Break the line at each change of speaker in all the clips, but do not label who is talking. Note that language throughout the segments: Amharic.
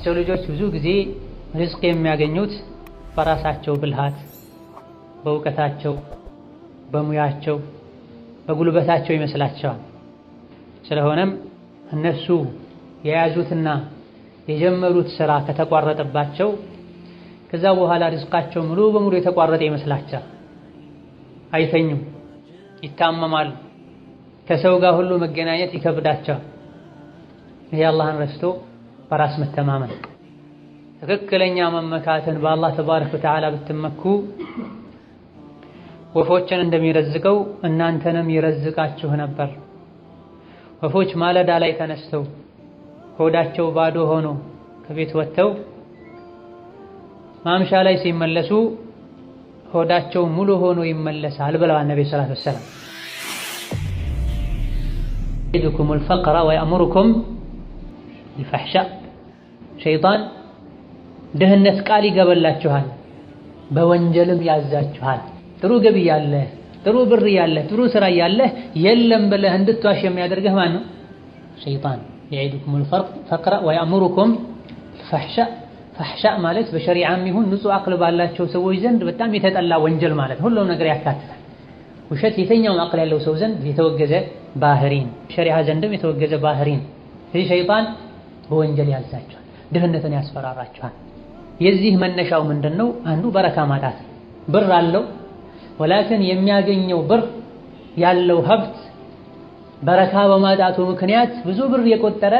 የሰው ልጆች ብዙ ጊዜ ሪዝቅ የሚያገኙት በራሳቸው ብልሃት፣ በእውቀታቸው፣ በሙያቸው፣ በጉልበታቸው ይመስላቸዋል። ስለሆነም እነሱ የያዙትና የጀመሩት ስራ ከተቋረጠባቸው ከዛ በኋላ ሪዝቃቸው ሙሉ በሙሉ የተቋረጠ ይመስላቸዋል። አይተኙም፣ ይታመማሉ፣ ከሰው ጋር ሁሉ መገናኘት ይከብዳቸዋል። ይሄ አላህን ረስቶ በራስ መተማመን። ትክክለኛ መመካትን በአላህ ተባረከ ወተዓላ ብትመኩ ወፎችን እንደሚረዝቀው እናንተንም ይረዝቃችሁ ነበር። ወፎች ማለዳ ላይ ተነስተው ሆዳቸው ባዶ ሆኖ ከቤት ወጥተው ማምሻ ላይ ሲመለሱ ሆዳቸው ሙሉ ሆኖ ይመለሳል ብለዋል ነብዩ ሰለላሁ ዐለይሂ ወሰለም። ይዱኩሙል ፈቅረ ወየእሙሩኩም ቢልፈሕሻእ ሸይጣን ድህነት ቃል ይገበላችኋል፣ በወንጀልም ያዛችኋል። ጥሩ ገቢ ያለህ፣ ጥሩ ብር ያለህ፣ ጥሩ ስራ ያለህ የለም ብለህ እንድትዋሽ የሚያደርግህ ማን ነው? ሸይጣን። የዒዱኩሙል ፈቅረ ወየእሙሩኩም ቢልፈሕሻእ። ፈሕሻእ ማለት በሸሪዓም ይሁን ንጹህ አቅል ባላቸው ሰዎች ዘንድ በጣም የተጠላ ወንጀል ማለት ሁሉም ነገር ያካትታል። ውሸት የትኛውም አቅል ያለው ሰው ዘንድ የተወገዘ ባህሪን፣ ሸሪዓ ዘንድም የተወገዘ ባህሪን። ስለዚህ ሸይጣን በወንጀል ያዛቸዋል፣ ድህነትን ያስፈራራቸዋል። የዚህ መነሻው ምንድነው? አንዱ በረካ ማጣት። ብር አለው ወላኪን የሚያገኘው ብር ያለው ሀብት በረካ በማጣቱ ምክንያት ብዙ ብር የቆጠረ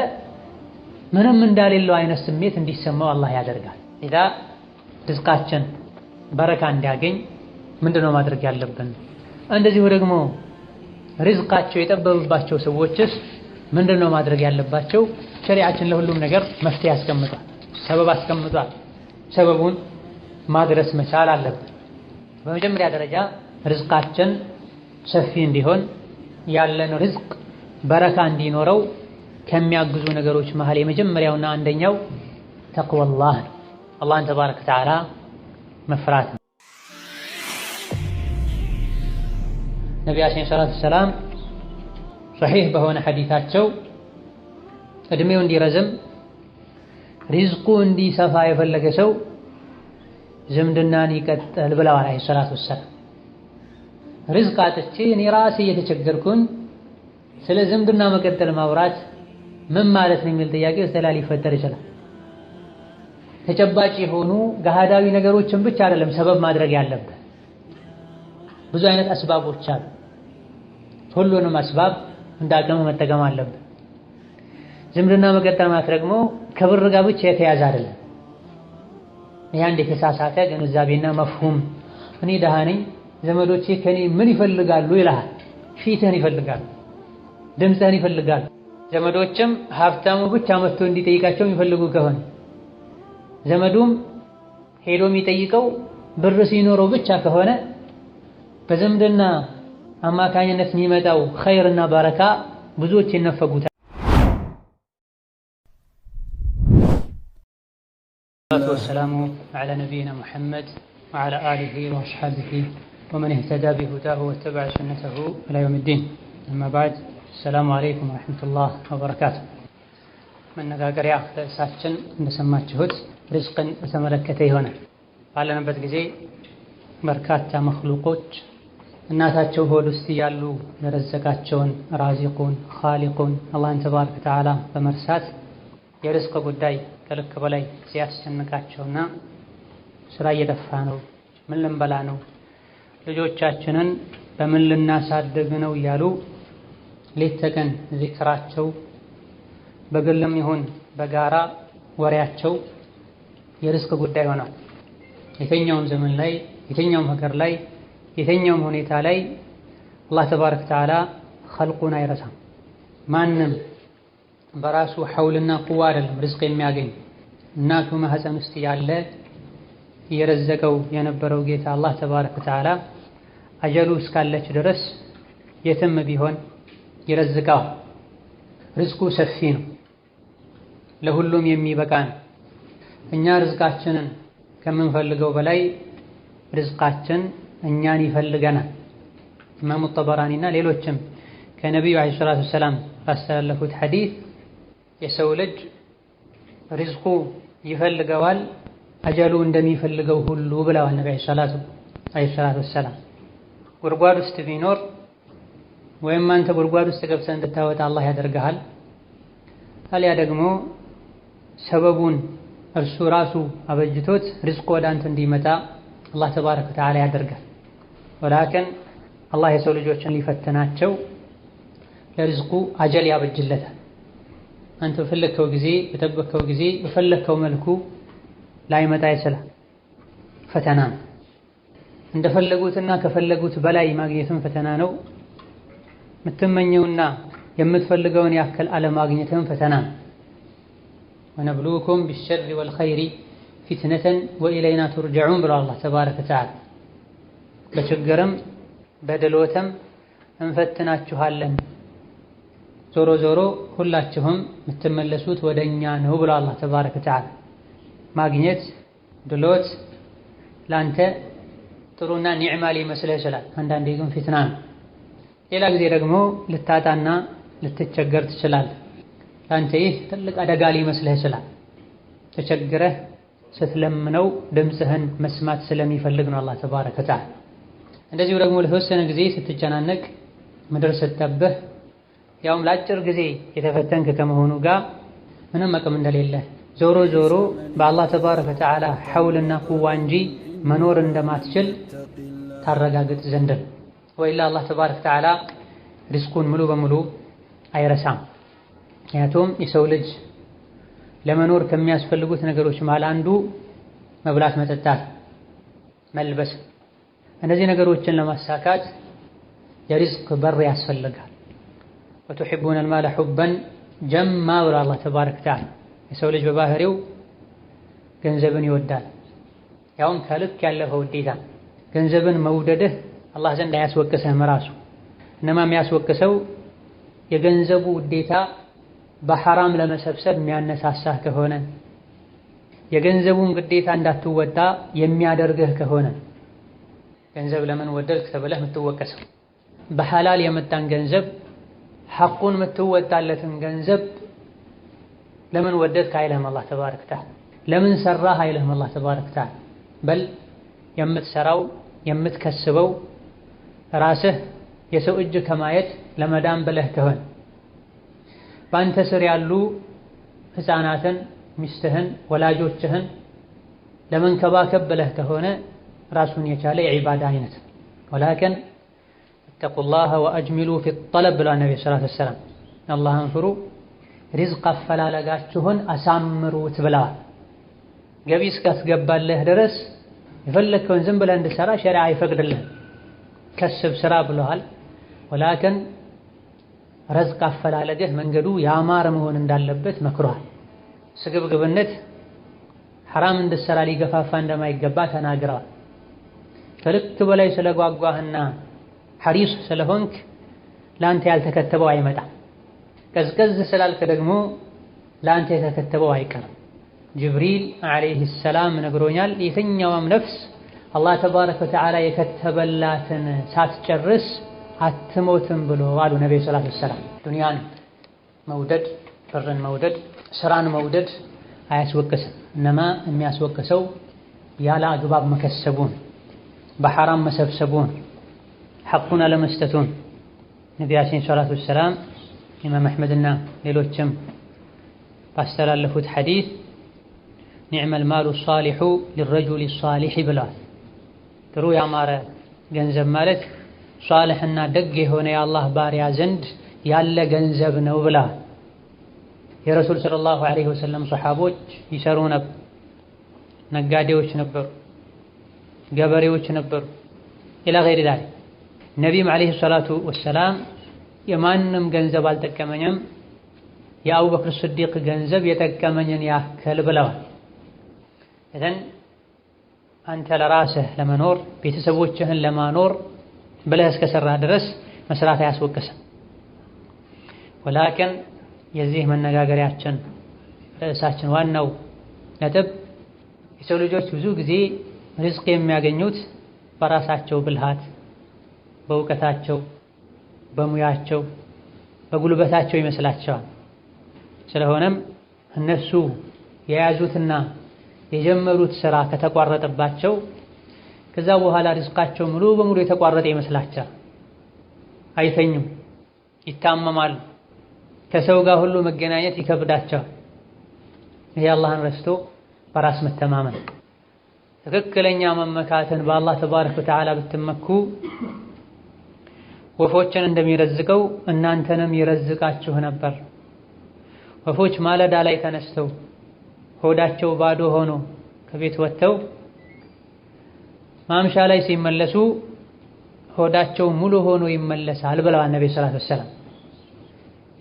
ምንም እንዳሌለው አይነት ስሜት እንዲሰማው አላህ ያደርጋል። ኢዛ ርዝቃችን በረካ እንዲያገኝ ምንድነው ማድረግ ያለብን? እንደዚሁ ደግሞ ርዝቃቸው የጠበበባቸው ሰዎችስ ምንድነው ማድረግ ያለባቸው? ሸሪዓችን ለሁሉም ነገር መፍትሄ አስቀምጧል፣ ሰበብ አስቀምጧል። ሰበቡን ማድረስ መቻል አለብን። በመጀመሪያ ደረጃ ርዝቃችን ሰፊ እንዲሆን ያለን ርዝቅ በረካ እንዲኖረው ከሚያግዙ ነገሮች መሃል የመጀመሪያውና አንደኛው ተቅወላህ ነው። አላህን ተባረከ ወተዓላ መፍራት ነው። ነቢያችን ሰለላሁ ዐለይሂ ወሰለም ሶሒህ በሆነ ሐዲታቸው እድሜው እንዲረዝም ሪዝቁ እንዲሰፋ የፈለገ ሰው ዝምድናን ይቀጥል ብለዋል ዐለይሂ ሰላቱ ወሰላም። ሪዝቅ አጥቼ እኔ ራሴ እየተቸገርኩኝ ስለ ዝምድና መቀጠል ማውራት ምን ማለት ነው የሚል ጥያቄ ውስጥ ላይ ሊፈጠር ይችላል። ተጨባጭ የሆኑ ገሃዳዊ ነገሮችን ብቻ አይደለም ሰበብ ማድረግ ያለብን። ብዙ አይነት አስባቦች አሉ። ሁሉንም አስባብ እንዳቅም መጠቀም አለብን። ዝምድና መቀጠል ማለት ደግሞ ከብር ጋር ብቻ የተያዘ አይደለም። ይሄ አንድ የተሳሳተ ግንዛቤና መፍሁም። እኔ ደሃ ነኝ፣ ዘመዶቼ ከኔ ምን ይፈልጋሉ ይልሃል። ፊትህን ይፈልጋሉ፣ ድምፅህን ይፈልጋሉ። ዘመዶችም ሀብታሙ ብቻ መጥቶ እንዲጠይቃቸው የሚፈልጉ ከሆነ ዘመዱም ሄዶ የሚጠይቀው ብር ሲኖረው ብቻ ከሆነ በዝምድና አማካኝነት የሚመጣው ኸይርና በረካ ብዙዎች ይነፈጉታል። ወሰላሙ ዐላ ነቢይና ሙሐመድ ወዐላ አሊሂ ወአስሐቢሂ ወመን ኢህተዳ ቢሁዳሁ ወተበዐ ሱነተሁ ኢላ የውሚዲን። አማ በዕድ። ሰላሙ አለይኩም ወረሕመቱላህ ወበረካቱ። መነጋገሪያ ርዕሳችን እንደሰማችሁት ርዝቅን በተመለከተ ይሆናል። ባለንበት ጊዜ በርካታ መኽሉቆች እናታቸው ሆድ ውስጥ ያሉ የረዘቃቸውን ራዚቁን ኻሊቁን አላህን ተባረከ ወተዓላ በመርሳት የርዝቅ ጉዳይ ከልክ በላይ ሲያስጨንቃቸውና ስራ እየጠፋ ነው፣ ምን ልንበላ ነው፣ ልጆቻችንን በምን ልናሳድግ ነው እያሉ ሌት ተቀን ዚክራቸው በግልም ይሁን በጋራ ወሬያቸው የርዝቅ ጉዳይ ሆኗል። የትኛውም ዘመን ላይ የትኛውም ሀገር ላይ የትኛውም ሁኔታ ላይ አላህ ተባረከ ወተዓላ ኸልቁን አይረሳም። ማንም በራሱ ሐውልና ቁዋ አይደለም ርዝቅ የሚያገኝ። እናቱ ማህፀን ውስጥ ያለ እየረዘቀው የነበረው ጌታ አላህ ተባረከ ወተዓላ አጀሉ እስካለች ድረስ የትም ቢሆን ይረዝቀዋል። ርዝቁ ሰፊ ነው፣ ለሁሉም የሚበቃ ነው። እኛ ርዝቃችንን ከምንፈልገው በላይ ርዝቃችን እኛን ይፈልገናል። ኢማሙ ጠበራኒና ሌሎችም ከነቢዩ ዓለይሂ ሰላቱ ወሰላም ባስተላለፉት ሐዲስ የሰው ልጅ ርዝቁ ይፈልገዋል አጀሉ እንደሚፈልገው ሁሉ ብለዋል ነብዩ ሰለላሁ ዐለይሂ ወሰለም። ጉድጓድ ውስጥ ቢኖር ወይም አንተ ጉድጓድ ውስጥ ገብተህ እንድታወጣ አላህ ያደርግሃል። አልያ ደግሞ ሰበቡን እርሱ ራሱ አበጅቶት ሪዝቁ ወደ አንተ እንዲመጣ አላህ ተባረከ ወተዓላ ያደርጋል። ወላኪን አላህ የሰው ልጆችን ሊፈትናቸው ለሪዝቁ አጀል ያበጅለታል። አንተ በፈለከው ጊዜ በጠበቅከው ጊዜ በፈለከው መልኩ ላይመጣ ይችላል። ፈተና እንደፈለጉትና ከፈለጉት በላይ ማግኘትም ፈተና ነው። የምትመኘውና የምትፈልገውን ያክል አለማግኘትም ፈተና ነው። ወነብሉኩም ቢሸሪ ወልኸይሪ ፊትነተን ወኢለይና ቱርጀዑን ብሎ አላህ ተባረከ ወተዓላ በችግርም በድሎትም እንፈትናችኋለን፣ ዞሮ ዞሮ ሁላችሁም የምትመለሱት ወደኛ ነው ብሎ አላህ ተባረከ ወተዓላ። ማግኘት ድሎት ላንተ ጥሩና ኒዕማ ሊመስልህ ይችላል። አንዳንዴ ግን ፊትና ነው። ሌላ ጊዜ ደግሞ ልታጣና ልትቸገር ትችላለህ። ላንተ ይህ ትልቅ አደጋ ሊመስልህ ይችላል። ተቸግረህ ስትለምነው ድምፅህን መስማት ስለሚፈልግ ነው አላህ ተባረከ ወተዓላ። እንደዚሁ ደግሞ ለተወሰነ ጊዜ ስትጨናነቅ ምድር ስትጠብህ ያውም ለአጭር ጊዜ የተፈተንክ ከመሆኑ ጋር ምንም አቅም እንደሌለህ ዞሮ ዞሮ በአላህ ተባረከ ወተዓላ ሐውልና ቁዋ እንጂ መኖር እንደማትችል ታረጋግጥ ዘንድ ነው። ወኢላ አላህ ተባረከ ወተዓላ ሪዝቁን ሙሉ በሙሉ አይረሳም። ምክንያቱም የሰው ልጅ ለመኖር ከሚያስፈልጉት ነገሮች መሃል አንዱ መብላት፣ መጠጣት፣ መልበስ። እነዚህ ነገሮችን ለማሳካት የሪዝቅ በር ያስፈልጋል። ወቱሒቡነ አልማለ ሑበን ጀማ ብሎ አላህ ተባረከ ወተዓላ የሰው ልጅ በባህሪው ገንዘብን ይወዳል። ያውም ከልክ ያለፈ ውዴታ። ገንዘብን መውደድህ አላህ ዘንድ አያስወቅስህም። ራሱ እነማ የሚያስወቅሰው የገንዘቡ ውዴታ በሐራም ለመሰብሰብ የሚያነሳሳህ ከሆነ፣ የገንዘቡን ግዴታ እንዳትወጣ የሚያደርግህ ከሆነ ገንዘብ ለምን ወደድክ ተብለህ የምትወቀሰው። በሐላል የመጣን ገንዘብ ሐቁን የምትወጣለትን ገንዘብ ለምን ወደድክ አይልህም አላህ ተባረከ ወተዓላ። ለምን ሰራህ አይልህም አላህ ተባረከ ወተዓላ። በል የምትሰራው የምትከስበው ራስህ የሰው እጅ ከማየት ለመዳን ብለህ ከሆነ፣ በአንተ ስር ያሉ ሕፃናትን፣ ሚስትህን፣ ወላጆችህን ለመንከባከብ ብለህ ከሆነ ራሱን የቻለ የዒባዳ አይነት። ወላኪን እተቁላህ ወአጅሚሉ ፊ ጠለብ ብሏል ነቢ ሰለላሁ ዐለይሂ ወሰለም። አላህን ፍሩ ሪዝቅ አፈላለጋችሁን አሳምሩት ብለዋል። ገቢ እስካስገባለህ ድረስ የፈለግከውን ዝም ብለህ እንድትሰራ ሸሪዓ አይፈቅድልህም። ከስብ ስራ ብለዋል። ወላኪን ሪዝቅ አፈላለግህ መንገዱ ያማረ መሆን እንዳለበት መክሯል። ስግብግብነት ሐራም እንድትሰራ ሊገፋፋ እንደማይገባ ተናግረዋል። ከልክ በላይ ስለጓጓህና ሐሪስ ስለሆንክ ለአንተ ያልተከተበው አይመጣም። ቀዝቀዝ ስላልክ ደግሞ ለአንተ የተከተበው አይቀርም። ጅብሪል ዓለይሂ ሰላም ነግሮኛል፣ የትኛውም ነፍስ አላህ ተባረከ ወተዓላ የከተበላትን ሳትጨርስ አትሞትም ብሎ አሉ ነብዩ ሰለላሁ ዐለይሂ ወሰለም። ዱንያን መውደድ፣ ብርን መውደድ፣ ስራን መውደድ አያስወቅስም። እነማ የሚያስወቅሰው ያለ አግባብ መከሰቡን፣ በሐራም መሰብሰቡን፣ ሐቁን አለመስጠቱን። ነቢያችን ሰለላሁ ዐለይሂ ወሰለም ኢማም አሕመድና ሌሎችም ባስተላለፉት ሐዲስ ኒዕመል ማሉ ሷሊሑ ሊረጁሊ ሷሊሕ ብለዋል። ጥሩ ያማረ ገንዘብ ማለት ሷልሕና ደግ የሆነ የአላህ ባሪያ ዘንድ ያለ ገንዘብ ነው ብለዋል። የረሱል ሰለላሁ ዐለይሂ ወሰለም ሰሓቦች ይሰሩ ነበር። ነጋዴዎች ነበሩ፣ ገበሬዎች ነበሩ። ኢላ ገይሪ ዛሊክ ነቢይም ዐለይሂ ሰላቱ ወሰላም የማንም ገንዘብ አልጠቀመኝም የአቡበክር ስዲቅ ገንዘብ የጠቀመኝን ያክል ብለዋል። እዘን አንተ ለራስህ ለመኖር ቤተሰቦችህን ለማኖር ብለህ እስከሰራህ ድረስ መስራት አያስወቅስም። ወላኪን የዚህ መነጋገሪያችን ርዕሳችን ዋናው ነጥብ የሰው ልጆች ብዙ ጊዜ ሪዝቅ የሚያገኙት በራሳቸው ብልሃት፣ በእውቀታቸው፣ በሙያቸው፣ በጉልበታቸው ይመስላቸዋል። ስለሆነም እነሱ የያዙትና የጀመሩት ስራ ከተቋረጠባቸው ከዛ በኋላ ሪዝቃቸው ሙሉ በሙሉ የተቋረጠ ይመስላቸዋል። አይተኙም፣ ይታመማሉ፣ ከሰው ጋር ሁሉ መገናኘት ይከብዳቸዋል። ይሄ አላህን ረስቶ በራስ መተማመን ትክክለኛ መመካትን በአላህ ተባረከ ወተዓላ ብትመኩ ወፎችን እንደሚረዝቀው እናንተንም ይረዝቃችሁ ነበር። ወፎች ማለዳ ላይ ተነስተው ሆዳቸው ባዶ ሆኖ ከቤት ወጥተው ማምሻ ላይ ሲመለሱ ሆዳቸው ሙሉ ሆኖ ይመለሳል ብለዋል ነብዩ ሰለላሁ ዐለይሂ ወሰለም።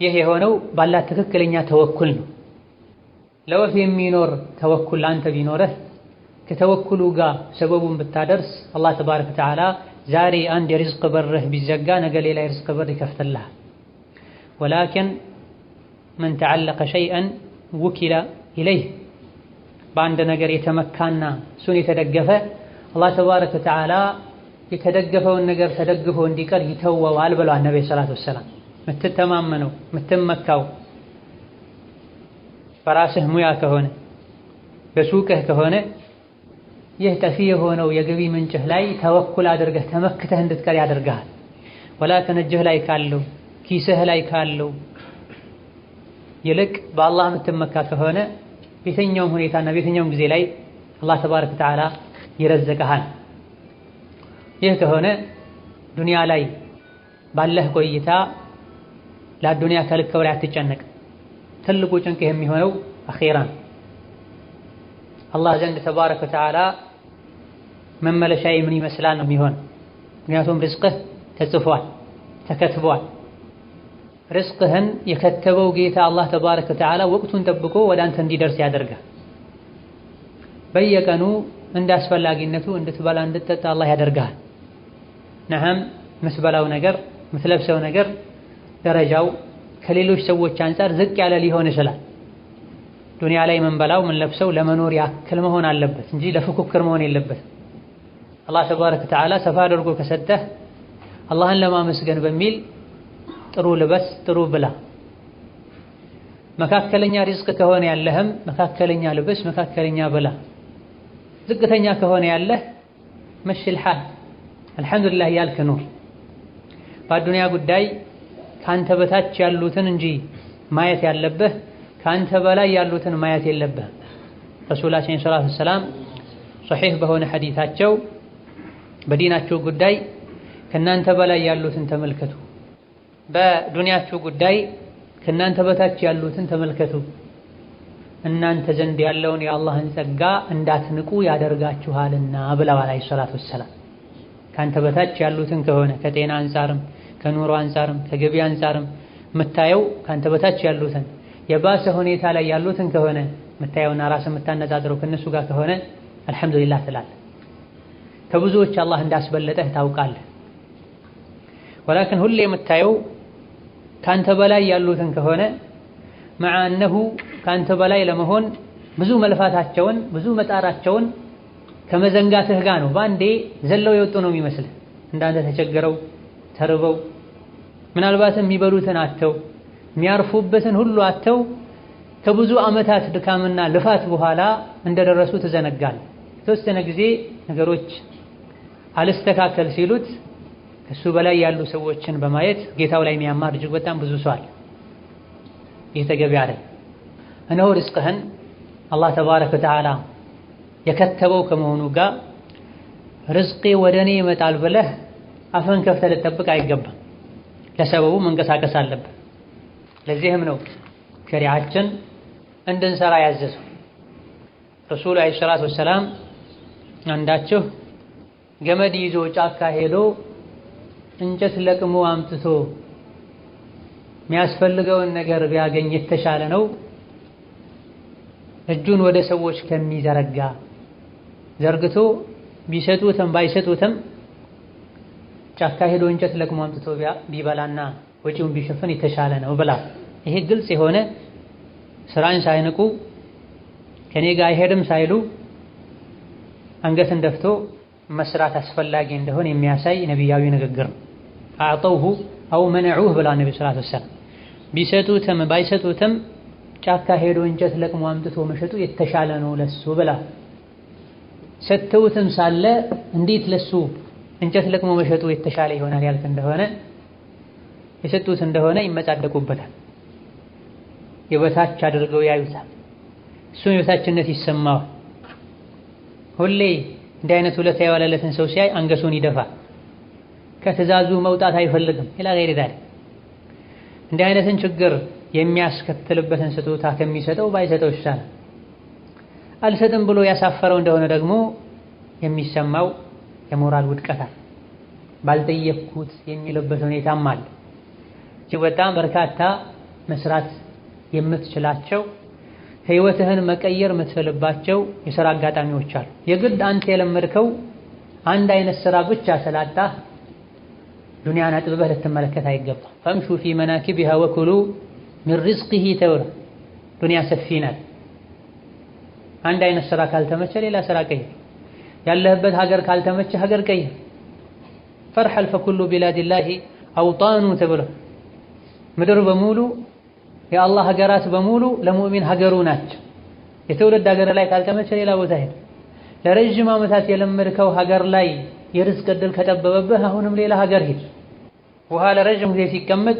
ይህ የሆነው ባላህ ትክክለኛ ተወኩል ነው። ለወፍ የሚኖር ተወኩል አንተ ቢኖርህ ከተወኩሉ ጋር ሰበቡን ብታደርስ አላህ ተባረከ ወተዓላ ዛሬ አንድ የሪዝቅ በርህ ቢዘጋ ነገ ሌላ የሪዝቅ በር ይከፍትልሃል። ወላኪን መን ተዓለቀ ሸይአን ውኪለ ኢለይህ በአንድ ነገር የተመካና እሱን የተደገፈ አላህ ተባረከ ወተዓላ የተደገፈውን ነገር ተደግፎ እንዲቀር ይተወዋል ብለዋል ነብዩ ሰለላሁ ዐለይሂ ወሰለም። የምትተማመነው የምትመካው በራስህ ሙያ ከሆነ በሱቅህ ከሆነ ይህ ጠፊ የሆነው የገቢ ምንጭህ ላይ ተወኩል አድርገህ ተመክተህ እንድትቀር ያደርግሃል። ወላኪን እጅህ ላይ ካለው ኪስህ ላይ ካለው ይልቅ በአላህ የምትመካ ከሆነ በየትኛውም ሁኔታና በየትኛውም ጊዜ ላይ አላህ ተባረከ ወተዓላ ይረዝቅሃል። ይህ ከሆነ ዱንያ ላይ ባለህ ቆይታ ለዱንያ ከልክ በላይ አትጨነቅ። ትልቁ ጭንቅህ የሚሆነው አኺራ አላህ ዘንድ ተባረከ ወተዓላ መመለሻዬ ምን ይመስላል ነው የሚሆን። ምክንያቱም ሪዝቅህ ተጽፏል፣ ተከትቧል። ሪዝቅህን የከተበው ጌታ አላህ ተባረከ ወተዓላ ወቅቱን ጠብቆ ወደ አንተ እንዲደርስ ያደርጋል። በየቀኑ እንዳስፈላጊነቱ እንድትበላ እንድትጠጣ አላህ ያደርጋል። ነዓም የምትበላው ነገር የምትለብሰው ነገር ደረጃው ከሌሎች ሰዎች አንፃር ዝቅ ያለ ሊሆን ይችላል። ዱንያ ላይ የምንበላው የምንለብሰው ለመኖር ያክል መሆን አለበት እንጂ ለፉክክር መሆን የለበትም። አላህ ተባረከ ወተዓላ ሰፋ አድርጎ ከሰጠህ አላህን ለማመስገን በሚል ጥሩ ልበስ፣ ጥሩ ብላ። መካከለኛ ሪዝቅ ከሆነ ያለህም መካከለኛ ልበስ፣ መካከለኛ ብላ። ዝቅተኛ ከሆነ ያለህ መሽል ሐል አልሐምዱሊላህ ያልክ ኑር። በዱንያ ጉዳይ ካንተ በታች ያሉትን እንጂ ማየት ያለብህ ካንተ በላይ ያሉትን ማየት የለብህም። ረሱላችን ሰለላሁ ዐለይሂ ወሰለም ሶሒህ በሆነ ሐዲታቸው በዲናችሁ ጉዳይ ከናንተ በላይ ያሉትን ተመልከቱ፣ በዱንያችሁ ጉዳይ ከናንተ በታች ያሉትን ተመልከቱ፣ እናንተ ዘንድ ያለውን የአላህን ጸጋ እንዳትንቁ ያደርጋችኋልና ብለዋል አለይሂ ሰላቱ ወሰላም። ካንተ በታች ያሉትን ከሆነ ከጤና አንፃርም ከኑሮ አንፃርም ከገቢ አንፃርም የምታየው ካንተ በታች ያሉትን የባሰ ሁኔታ ላይ ያሉትን ከሆነ የምታየውና ራስን የምታነጻጽረው ከነሱ ጋር ከሆነ አልሐምዱሊላህ ትላለህ። ከብዙዎች አላህ እንዳስበለጠህ ታውቃለህ። ወላኪን ሁሌ የምታየው ካንተ በላይ ያሉትን ከሆነ መዓ እነሁ ካንተ በላይ ለመሆን ብዙ መልፋታቸውን ብዙ መጣራቸውን ከመዘንጋትህ ጋር ነው። ባንዴ ዘለው የወጡ ነው የሚመስልህ። እንዳንተ ተቸግረው ተርበው ምናልባትም የሚበሉትን አተው የሚያርፉበትን ሁሉ አተው ከብዙ ዓመታት ድካምና ልፋት በኋላ እንደደረሱ ትዘነጋለህ። የተወሰነ ጊዜ ነገሮች አልስተካከል ሲሉት ከሱ በላይ ያሉ ሰዎችን በማየት ጌታው ላይ የሚያማር እጅግ በጣም ብዙ ሰው አለ። ይህ ተገቢ አይደል። እነሆ ሪዝቅህን አላህ ተባረከ ወተዓላ የከተበው ከመሆኑ ጋር ሪዝቄ ወደ እኔ ይመጣል ብለህ አፍህን ከፍተህ ልትጠብቅ አይገባም። ለሰበቡ መንቀሳቀስ አለብህ። ለዚህም ነው ሸሪዓችን እንድንሰራ ያዘዘው። ረሱሉ ዐለይሂ ሰላቱ ወሰላም አንዳችሁ ገመድ ይዞ ጫካ ሄዶ እንጨት ለቅሞ አምጥቶ የሚያስፈልገውን ነገር ቢያገኝ የተሻለ ነው እጁን ወደ ሰዎች ከሚዘረጋ ዘርግቶ ቢሰጡትም ባይሰጡትም ጫካ ሄዶ እንጨት ለቅሞ አምጥቶ ቢበላና ወጪውን ቢሸፍን የተሻለ ነው ብላ። ይሄ ግልጽ የሆነ ስራን ሳይንቁ ከኔ ጋር አይሄድም ሳይሉ አንገትን ደፍቶ መስራት አስፈላጊ እንደሆነ የሚያሳይ ነቢያዊ ንግግር ነው። አዕጠውሁ አው መነዑህ ብላ ነብዩ ሰለላሁ ዐለይሂ ወሰለም ቢሰጡትም ባይሰጡትም ጫካ ሄዶ እንጨት ለቅሞ አምጥቶ መሸጡ የተሻለ ነው ለሱ ብላ ሰተውትም ሳለ እንዴት ለሱ እንጨት ለቅሞ መሸጡ የተሻለ ይሆናል ያልክ እንደሆነ የሰጡት እንደሆነ ይመጻደቁበታል፣ የበታች አድርገው ያዩታል። እሱን የበታችነት ይሰማዋል። ሁሌ እንዲህ አይነት ውለታ የዋለለትን ሰው ሲያይ አንገቱን ይደፋል፣ ከትእዛዙ መውጣት አይፈልግም። ኢላ ገይሪ ዛሊክ እንዲህ አይነትን ችግር የሚያስከትልበትን ስጦታ ከሚሰጠው ባይሰጠው ይሻላል። አልሰጥም ብሎ ያሳፈረው እንደሆነ ደግሞ የሚሰማው የሞራል ውድቀት ባልጠየቅኩት የሚልበት ሁኔታም አለ። እጅግ በጣም በርካታ መስራት የምትችላቸው ህይወትህን መቀየር የምትፈልባቸው የሥራ አጋጣሚዎች አሉ። የግድ አንተ የለመድከው አንድ አይነት ስራ ብቻ ስላጣህ ዱንያን አጥብበህ ልትመለከት አይገባም። ፈምሹ ፊ መናኪቢሃ ወኩሉ ሚን ሪዝቂሂ ተብሏል። ዱንያ ሰፊ ናት። አንድ አይነት ስራ ካልተመቸ ሌላ ስራ ቀይር። ያለህበት ሀገር ካልተመቸ ሀገር ቀይር። ፈርሐል ፈኩሉ ቢላዲላሂ አውጣኑ ተብሏል። ምድር በሙሉ የአላህ ሀገራት በሙሉ ለሙእሚን ሀገሩ ናቸው። የትውልድ ሀገር ላይ ካልተመቸ ሌላ ቦታ ሄድ። ለረጅም ዓመታት የለመድከው ሀገር ላይ የርዝቅ ዕድል ከጠበበብህ አሁንም ሌላ ሀገር ሂድ። ውሃ ለረጅም ጊዜ ሲቀመጥ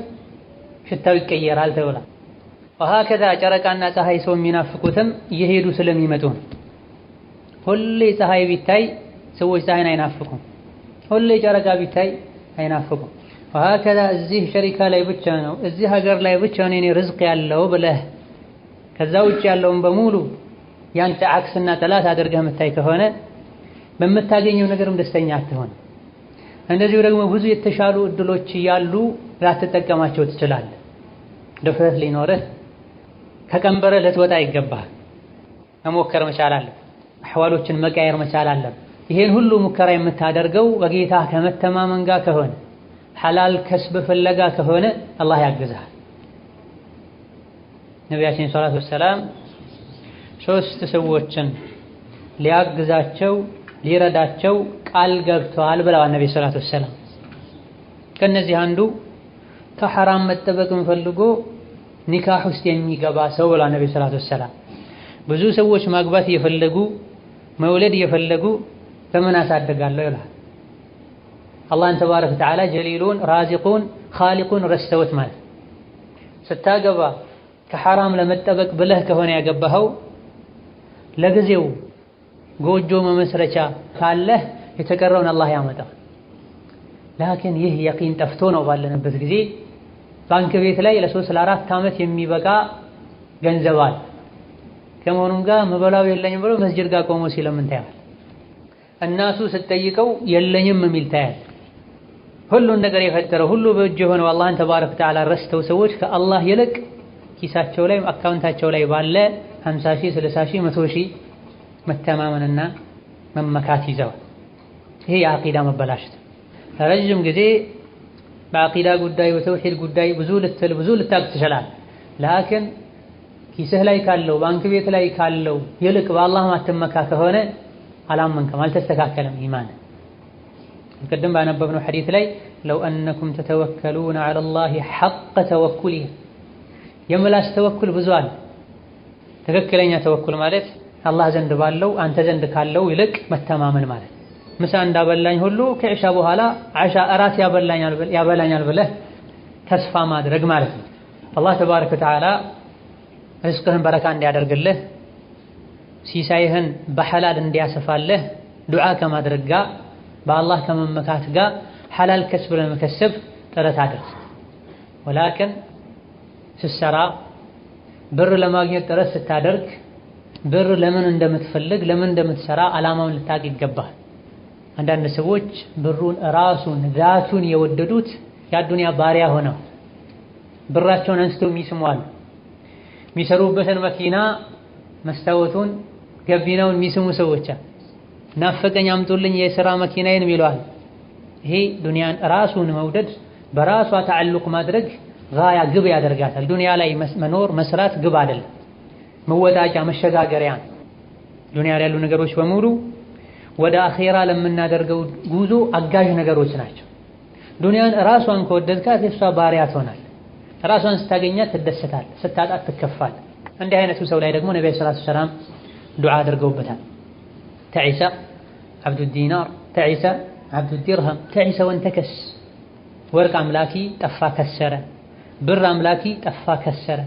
ሽታው ይቀየራል ተብሏል። ወሀከዛ ጨረቃና ፀሐይ ሰው የሚናፍቁትም እየሄዱ ስለሚመጡ ነው። ሁሌ ፀሐይ ቢታይ ሰዎች ፀሐይን አይናፍቁም። ሁሌ ጨረቃ ቢታይ አይናፍቁም። ወሀከዛ እዚህ ሸሪካ ላይ ብቻ ነው እዚህ ሀገር ላይ ብቻ ነው የኔ ርዝቅ ያለው ብለህ ከዛ ውጭ ያለውን በሙሉ ያንተ አክስና ጠላት አድርገህ የምታይ ከሆነ በምታገኘው ነገርም ደስተኛ አትሆን። እንደዚሁ ደግሞ ብዙ የተሻሉ እድሎች እያሉ ላትጠቀማቸው ትችላለህ። ድፍረት ሊኖርህ ከቀንበርህ ልትወጣ ይገባል። መሞከር መቻል አለብህ። አሕዋሎችን መቃየር መቻል አለብህ። ይሄን ሁሉ ሙከራ የምታደርገው በጌታ ከመተማመን ጋር ከሆነ ሐላል ከስብ ፍለጋ ከሆነ አላህ ያግዝሃል። ነቢያችን ሰለላሁ ዐለይሂ ወሰለም ሶስት ሰዎችን ሊያግዛቸው ሊረዳቸው ቃል ገብተዋል ብለዋል ነብዩ ሰለላሁ ዐለይሂ ወሰለም። ከነዚህ አንዱ ከሐራም መጠበቅን ፈልጎ ኒካህ ውስጥ የሚገባ ሰው ብለዋል ነብዩ ሰለላሁ ዐለይሂ ወሰለም። ብዙ ሰዎች ማግባት እየፈለጉ መውለድ እየፈለጉ በምን አሳድጋለሁ ይላል። አላህን ተባረከ ወተዓላ ጀሊሉን ራዚቁን ኻሊቁን ረስተውት ማለት ስታገባ ከሐራም ለመጠበቅ ብለህ ከሆነ ያገባኸው ለጊዜው ጎጆ መመስረቻ ካለህ የተቀረውን አላህ ያመጣል። ላኪን ይህ የቂን ጠፍቶ ነው ባለንበት ጊዜ ባንክ ቤት ላይ ለ3 ለ4 ዓመት የሚበቃ ገንዘብ አለ። ከመሆኑም ጋር መበላው የለኝም ብሎ መስጂድ ጋር ቆሞ ሲለምን ታያል። እናሱ ስትጠይቀው የለኝም የሚል ታያል። ሁሉን ነገር የፈጠረው ሁሉ በእጁ የሆነው አላህን ተባረከ ወተዓላ ረስተው ሰዎች ከአላህ ይልቅ ኪሳቸው ላይ አካውንታቸው ላይ ባለ 50 ሺህ 60 ሺህ 100 ሺህ መተማመንና መመካት ይዘዋል። ይሄ የአቂዳ መበላሸት። ረጅም ጊዜ በአቂዳ ጉዳይ በተውሂድ ጉዳይ ብዙ ልታቅ ትችላለህ። ላኪን ኪስህ ላይ ካለው ባንክ ቤት ላይ ካለው ይልቅ በአላህ ማትመካ ከሆነ አላመንከም፣ አልተስተካከለም ኢማን። ቅድም ባነበብነው ሐዲስ ላይ ለው አነኩም ተተወከሉነ ዐለላሂ ሐቀ ተወኩሊሂ የምላስ ተወኩል ብዙ አለ። ትክክለኛ ተወኩል ማለት አላህ ዘንድ ባለው አንተ ዘንድ ካለው ይልቅ መተማመን ማለት። ምሳ እንዳበላኝ ሁሉ ከዕሻ በኋላ ዓሻ እራት ያበላኛል ብለህ ተስፋ ማድረግ ማለት ነው። አላህ ተባረከ ወተዓላ ርዝቅህን በረካ እንዲያደርግልህ ሲሳይህን በሐላል እንዲያሰፋልህ ዱዓ ከማድረግ ጋር በአላህ ከመመካት ጋር ሐላል ከስብ ለመከሰብ ጥረት አድርግ። ወላኪን ስትሰራ ብር ለማግኘት ጥረት ስታደርግ ብር ለምን እንደምትፈልግ ለምን እንደምትሰራ ዓላማውን ልታውቅ ይገባል። አንዳንድ ሰዎች ብሩን ራሱን ዛቱን የወደዱት የአዱንያ ባሪያ ሆነው ብራቸውን አንስተው የሚስሟል። የሚሰሩበትን መኪና መስታወቱን ገቢናውን የሚስሙ ሰዎች ናፈቀኝ አምጡልኝ የሥራ መኪናዬን ይለዋል። ይሄ ዱንያን ራሱን መውደድ በራሷ ተዓልቅ ማድረግ ጋያ ግብ ያደርጋታል። ዱንያ ላይ መኖር መስራት ግብ አይደለም፣ መወጣጫ መሸጋገሪያ። ዱንያ ላይ ያሉ ነገሮች በሙሉ ወደ አኺራ ለምናደርገው ጉዞ አጋዥ ነገሮች ናቸው። ዱንያን ራሷን ከወደድካት የሷ ባሪያ ትሆናለህ። ራሷን ስታገኛት ትደሰታለህ፣ ስታጣት ትከፋለህ። እንዲህ አይነቱ ሰው ላይ ደግሞ ነብዩ ሰለላሁ ዐለይሂ ወሰለም ዱዓ አድርገውበታል። ተዒሰ አብዱ ዲናር ተዒሰ አብዱ ዲርሃም ተዒሰ ወንተከስ። ወርቅ አምላኪ ጠፋ ከሰረ፣ ብር አምላኪ ጠፋ ከሰረ፣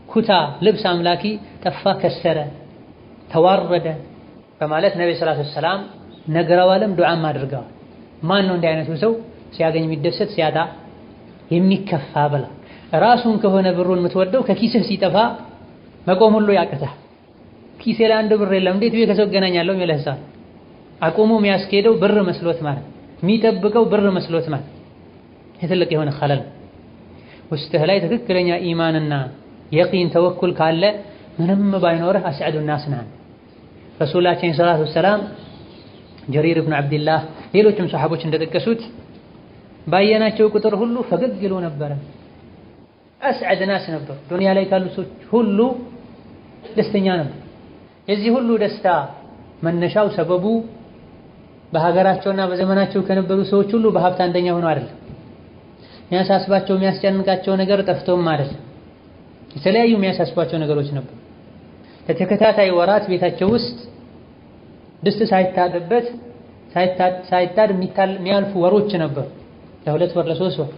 ኩታ ልብስ አምላኪ ጠፋ ከሰረ፣ ተዋረደ በማለት ነብዩ ሰለላሁ ዐለይሂ ወሰለም ነግረዋልም ዱዓም አድርገዋል። ማን ነው እንዲህ አይነቱ ሰው ሲያገኝ የሚደሰት ሲያጣ የሚከፋ ብላ? ራሱን ከሆነ ብሩን የምትወደው ከኪስህ ሲጠፋ መቆም ሁሉ ያቅታል። ኪሴ ላይ አንድ ብር የለም እንዴት ብዬ ከሰው እገናኛለሁ የሚልህ ሰው አቁሞ የሚያስኬደው ብር መስሎት ማለት የሚጠብቀው ብር መስሎት ማለት ትልቅ የሆነ ኸለል። ውስጥህ ላይ ትክክለኛ ኢማንና የቂን ተወኩል ካለ ምንም ባይኖርህ አስዐዱ ናስ ነህ። ረሱላችን ሰለላሁ ዐለይሂ ወሰለም ጀሪር ኢብኑ ዐብድላህ ሌሎችም ሰሐቦች እንደጠቀሱት ባየናቸው ቁጥር ሁሉ ፈገግ ይሉ ነበረ። አስዐድ ናስ ነበሩ። ዱንያ ላይ ካሉ ሰዎች ሁሉ ደስተኛ ነበር። የዚህ ሁሉ ደስታ መነሻው ሰበቡ በሀገራቸውና በዘመናቸው ከነበሩ ሰዎች ሁሉ በሀብት አንደኛ ሆነው አይደለም። የሚያሳስባቸው የሚያስጨንቃቸው ነገር ጠፍቶም አይደለም። የተለያዩ የሚያሳስባቸው ነገሮች ነበሩ። ለተከታታይ ወራት ቤታቸው ውስጥ ድስት ሳይታጥበት ሳይታድ የሚያልፉ ወሮች ነበሩ። ለሁለት ወር ለሶስት ወር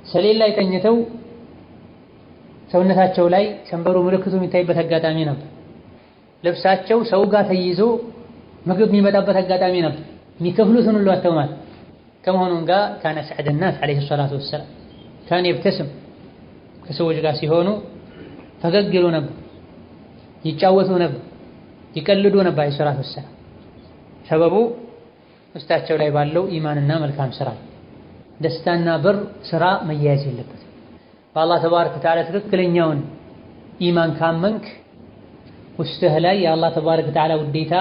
ሰሌን ላይ ተኝተው ሰውነታቸው ላይ ሰንበሩ ምልክቱ የሚታይበት አጋጣሚ ነበር። ልብሳቸው ሰው ጋር ተይዞ ምግብ የሚመጣበት አጋጣሚ ነበር። የሚከፍሉትን ሁሉ አጥተው ማለት ከመሆኑም ጋር ካነ ሰዐደ ናስ ዐለይሂ ሰላቱ ወሰላም ካነ ይብተስም ከሰዎች ጋር ሲሆኑ ፈገግ ይሉ ነበር፣ ይጫወቱ ነበር፣ ይቀልዱ ነበር ዐለይሂ ሰላቱ ወሰላም። ሰበቡ ውስጣቸው ላይ ባለው ኢማንና መልካም ስራ። ደስታና ብር ስራ መያያዝ የለበትም። በአላህ ተባረከ ወተዓላ ትክክለኛውን ኢማን ካመንክ ውስጥህ ላይ የአላህ ተባረከ ወተዓላ ውዴታ፣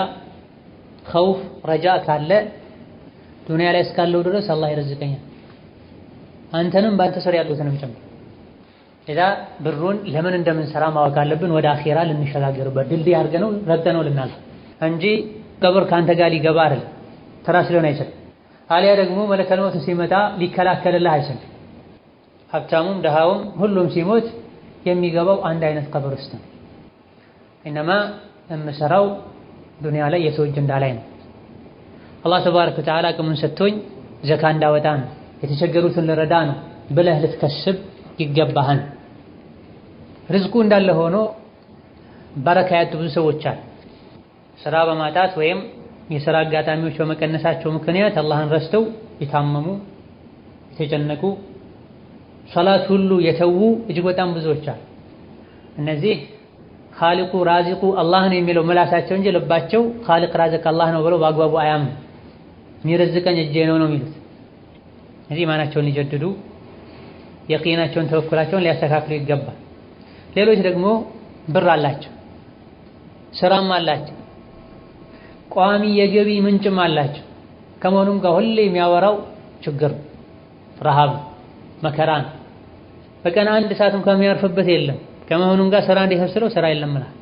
ኸውፍ፣ ረጃ ካለ ዱንያ ላይ እስካለው ድረስ አላህ ይረዝቀኛል አንተንም በአንተ ስር ያሉትንም ጭምር። ኢዛ ብሩን ለምን እንደምንሰራ ማወቅ አለብን። ወደ አኺራ ልንሸጋገርበት ድልድይ አድርገነው ረግጠነው ልናልፍ እንጂ ቀብር ከአንተ ጋር ሊገባ አይደል ተራስ ሊሆን አይችልም። አሊያ ደግሞ መለከል ሞት ሲመጣ ሊከላከልልህ አይችልም። ሀብታሙም ደሃውም ሁሉም ሲሞት የሚገባው አንድ አይነት ቀብር ውስጥ ነው። ኢነማ የምሰራው ዱንያ ላይ የሰው አጀንዳ ላይ ነው። አላህ ተባረከ ወተዓላ አቅሙን ሰጥቶኝ ዘካ እንዳወጣ ነው፣ የተቸገሩትን ልረዳ ነው ብለህ ልትከስብ ይገባሃል። ርዝቁ እንዳለ ሆኖ በረካ ያጡ ብዙ ሰዎች አሉ። ስራ በማጣት ወይም የሥራ አጋጣሚዎች በመቀነሳቸው ምክንያት አላህን ረስተው የታመሙ የተጨነቁ ሶላት ሁሉ የተዉ እጅግ በጣም ብዙዎች አሉ። እነዚህ ኻሊቁ ራዚቁ አላህ ነው የሚለው ምላሳቸው እንጂ ልባቸው ኻሊቅ ራዚቅ አላህ ነው ብለው በአግባቡ አያምኑ። የሚረዝቀኝ እጄ ነው ነው የሚሉት። እዚህ ኢማናቸውን ሊጀድዱ የቂናቸውን ተወኩላቸውን ሊያስተካክሉ ይገባል። ሌሎች ደግሞ ብር አላቸው፣ ስራም አላቸው፣ ቋሚ የገቢ ምንጭም አላቸው። ከመሆኑም ጋር ሁሌ የሚያወራው ችግር፣ ረሃብ፣ መከራን በቀን አንድ ሰዓት እንኳን የሚያርፍበት የለም። ከመሆኑም ጋር ስራ እንዲከስረው ስራ የለም ማለት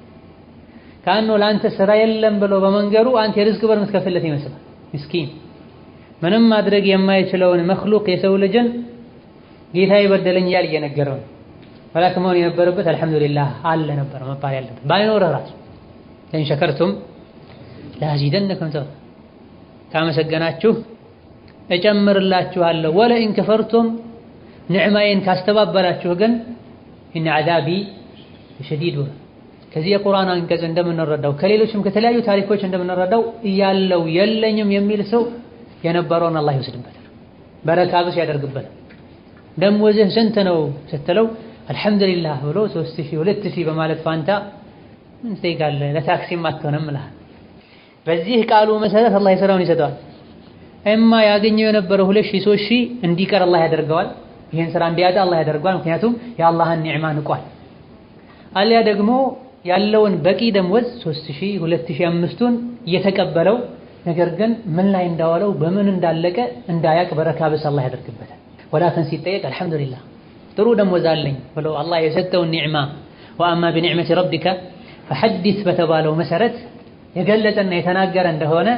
ካኖ ለአንተ ስራ የለም ብሎ በመንገሩ አንተ የርዝቅ በር የምትከፍልለት ይመስላል። ምስኪን ምንም ማድረግ የማይችለውን መክሉቅ የሰው ልጅን ጌታ ይበደለኝ እያለ እየነገረው ነው። ወላኪን መሆን የነበረበት አልሐምዱሊላህ አለ ነበር መባል ያለበት። ባይኖርህ ራሱ ለኢን ሸከርቱም ለአዚደነኩም ካመሰገናችሁ እጨምርላችኋለሁ፣ ወለኢን ከፈርቱም ንዕማዬን ካስተባበላችሁ ግን ኢነ ዐዛቢ ሸዲድ። ከዚህ የቁርአን አንቀጽ እንደምንረዳው ከሌሎችም ከተለያዩ ታሪኮች እንደምንረዳው እያለው የለኝም የሚል ሰው የነበረውን አላህ ይወስድበታል፣ በረካ ቢስ ያደርግበታል። ደሞዝህ ስንት ነው ስትለው አልሐምዱሊላህ ብሎ 3000 2000 በማለት ፋንታ ምን ትጠይቃለህ? ለታክሲም አትሆንም እልሃል። በዚህ ቃሉ መሰረት አላህ የሥራውን ይሰጠዋል። እማ ያገኘው የነበረው 2000 3000 እንዲቀር አላህ ያደርገዋል። ይሄን ስራ እንዲያጣ አላህ ያደርገዋል። ምክንያቱም የአላህን ኒዕማ ንቋል። አሊያ ደግሞ ያለውን በቂ ደሞዝ 3000 2000 5ቱን እየተቀበለው ነገር ግን ምን ላይ እንዳዋለው በምን እንዳለቀ እንዳያቅ በረካ ቢስ አላህ ያደርግበታል። ወላኪን ሲጠየቅ አልሐምዱሊላህ ጥሩ ደሞዝ አለኝ ብሎ አላህ የሰጠውን ኒዕማ ወአማ ቢኒዕመቲ ረቢከ ፈሐዲስ በተባለው መሰረት የገለጸና የተናገረ እንደሆነ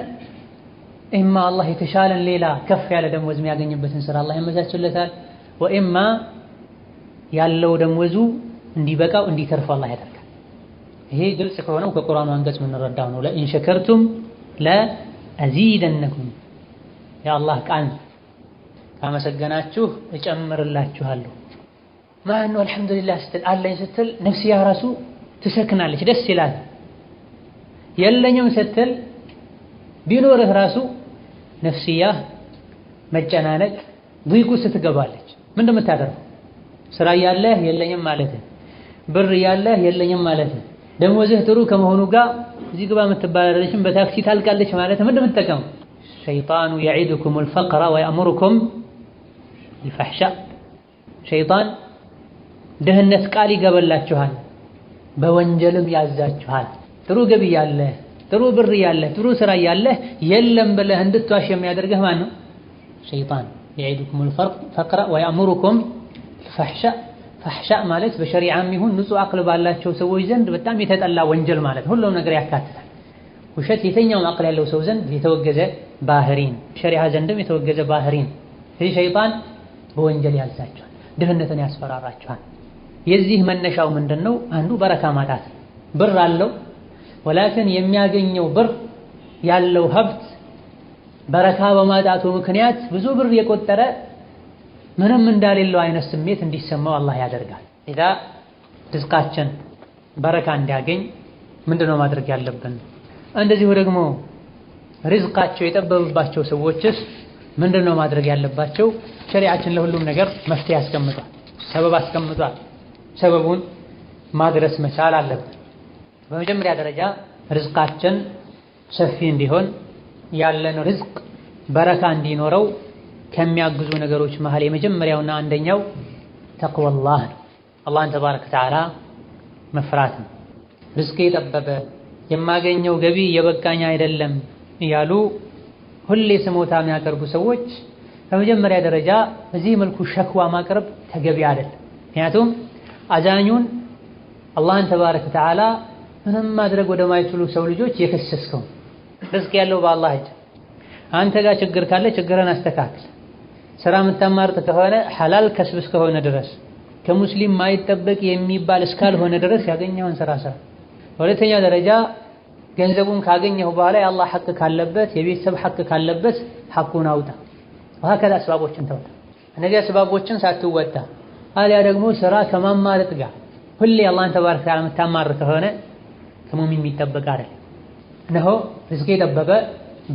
ኢማ አላህ የተሻለን ሌላ ከፍ ያለ ደሞዝ የሚያገኝበትን ስራ አላህ ያመቻችለታል፣ ወኢማ ያለው ደሞዙ እንዲበቃው እንዲተርፈው አላህ ያደርጋል። ይሄ ግልጽ ከሆነው ከቁርአኑ አንቀጽ የምንረዳው ነው። ለኢን ሸከርቱም ለአዚደነኩም የአላህ ቃል ካመሰገናችሁ እጨምርላችኋለሁ። ማን ነው አልሐምዱሊላህ ስትል አለኝ ስትል ነፍስያ ራሱ ትሰክናለች፣ ደስ ይላል። የለኝም ስትል ቢኖርህ ራሱ ነፍስያ መጨናነቅ ضيق ውስጥ ትገባለች። ምንድን የምታደርገው? ስራ ያለህ የለኝም ማለት፣ ብር ያለህ የለኝም ማለት፣ ደሞዝህ ጥሩ ከመሆኑ ጋር እዚህ ግባ የምትባላለችም በታክሲ ታልቃለች ማለት ምንድን የምትጠቀመው? ሸይጣኑ يعدكم الفقر ويأمركم بالفحشاء ሸይጣን ድህነት ቃል ይገበላችኋል፣ በወንጀልም ያዛችኋል። ጥሩ ገቢ ያለህ፣ ጥሩ ብር ያለህ፣ ጥሩ ስራ ያለህ የለም ብለህ እንድትዋሽ የሚያደርግህ ማን ነው? ሸይጣን يعدكم الفقر ويأمركم بالفحشاء ፈሕሻእ ማለት በሸሪዓም ይሁን ንጹህ አቅል ባላቸው ሰዎች ዘንድ በጣም የተጠላ ወንጀል ማለት ሁሉም ነገር ያካትታል። ውሸት የትኛውም አቅል ያለው ሰው ዘንድ የተወገዘ ባህሪን፣ ሸሪዓ ዘንድም የተወገዘ ባህሪን። ስለዚህ ሸይጣን በወንጀል ያዛቸዋል፣ ድህነትን ያስፈራራቸዋል። የዚህ መነሻው ምንድነው? አንዱ በረካ ማጣት። ብር አለው ወላኪን የሚያገኘው ብር ያለው ሀብት በረካ በማጣቱ ምክንያት ብዙ ብር የቆጠረ ምንም እንዳሌለው አይነት ስሜት እንዲሰማው አላህ ያደርጋል። ኢዛ ርዝቃችን በረካ እንዲያገኝ ምንድነው ማድረግ ያለብን? እንደዚሁ ደግሞ ርዝቃቸው የጠበበባቸው ሰዎችስ ምንድነው ማድረግ ያለባቸው? ሸሪዓችን ለሁሉም ነገር መፍትሄ ያስቀምጧል፣ ሰበብ አስቀምጧል። ሰበቡን ማድረስ መቻል አለብን። በመጀመሪያ ደረጃ ርዝቃችን ሰፊ እንዲሆን ያለን ርዝቅ በረካ እንዲኖረው ከሚያግዙ ነገሮች መሃል የመጀመሪያውና አንደኛው ተቅወላህ ነው። አላህን ተባረከ ወተዓላ መፍራት ነው። ርዝቄ የጠበበ የማገኘው ገቢ የበቃኝ አይደለም እያሉ ሁሌ ስሞታ የሚያቀርቡ ሰዎች በመጀመሪያ ደረጃ በዚህ መልኩ ሸክዋ ማቅረብ ተገቢ አይደለም። ምክንያቱም አዛኙን አላህን ተባረከ ወተዓላ ምንም ማድረግ ወደማይችሉ ሰው ልጆች የከሰስከው። ርዝቅ ያለው በአላህ እጅ። አንተ ጋር ችግር ካለ ችግርን አስተካክል። ስራ የምታማርጥ ከሆነ ሐላል ከስብ እስከሆነ ድረስ ከሙስሊም ማይጠበቅ የሚባል እስካልሆነ ድረስ ያገኘውን ስራ ስራ። በሁለተኛ ደረጃ ገንዘቡን ካገኘው በኋላ የአላህ ሐቅ ካለበት የቤተሰብ ሐቅ ካለበት ሐቁን አውጣ። ወሀከዛ አስባቦችን ተውጣ። እነዚህ አስባቦችን ሳትወጣ አሊያ ደግሞ ስራ ከማማረጥ ጋር ሁሌ አላህን ተባረከ ወተዓላ የምታማርጥ ከሆነ ከሙእሚን የሚጠበቅ አይደለም። እነሆ ርዝቄ ጠበበ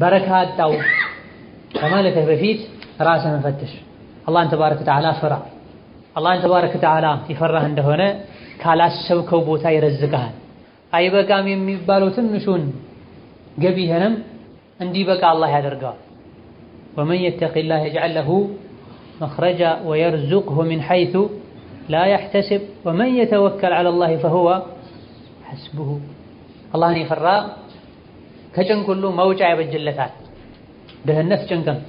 በረካ አጣው ከማለትህ በፊት ራስህን ፈትሽ። አላህን ተባረከ ወተዓላ ፍራ። አላህን ተባረከ ወተዓላ የፈራህ እንደሆነ ካላሰብከው ቦታ ይረዝቅሃል። አይበቃም የሚባለው ትንሹን ገቢህንም እንዲበቃ አላህ ያደርገዋል። ወመን የተቂላህ የጅዐል ለሁ መኽረጃ ወየርዙቅሁ ሚን ሐይሱ ላ የሕተሲብ ወመን የተወከል ዐለላህ ፈሁወ ሐስቡሁ። አላህን የፈራ ከጭንቅ ሁሉ መውጫ ያበጅለታል። ድህነት ጭንቅ ነው።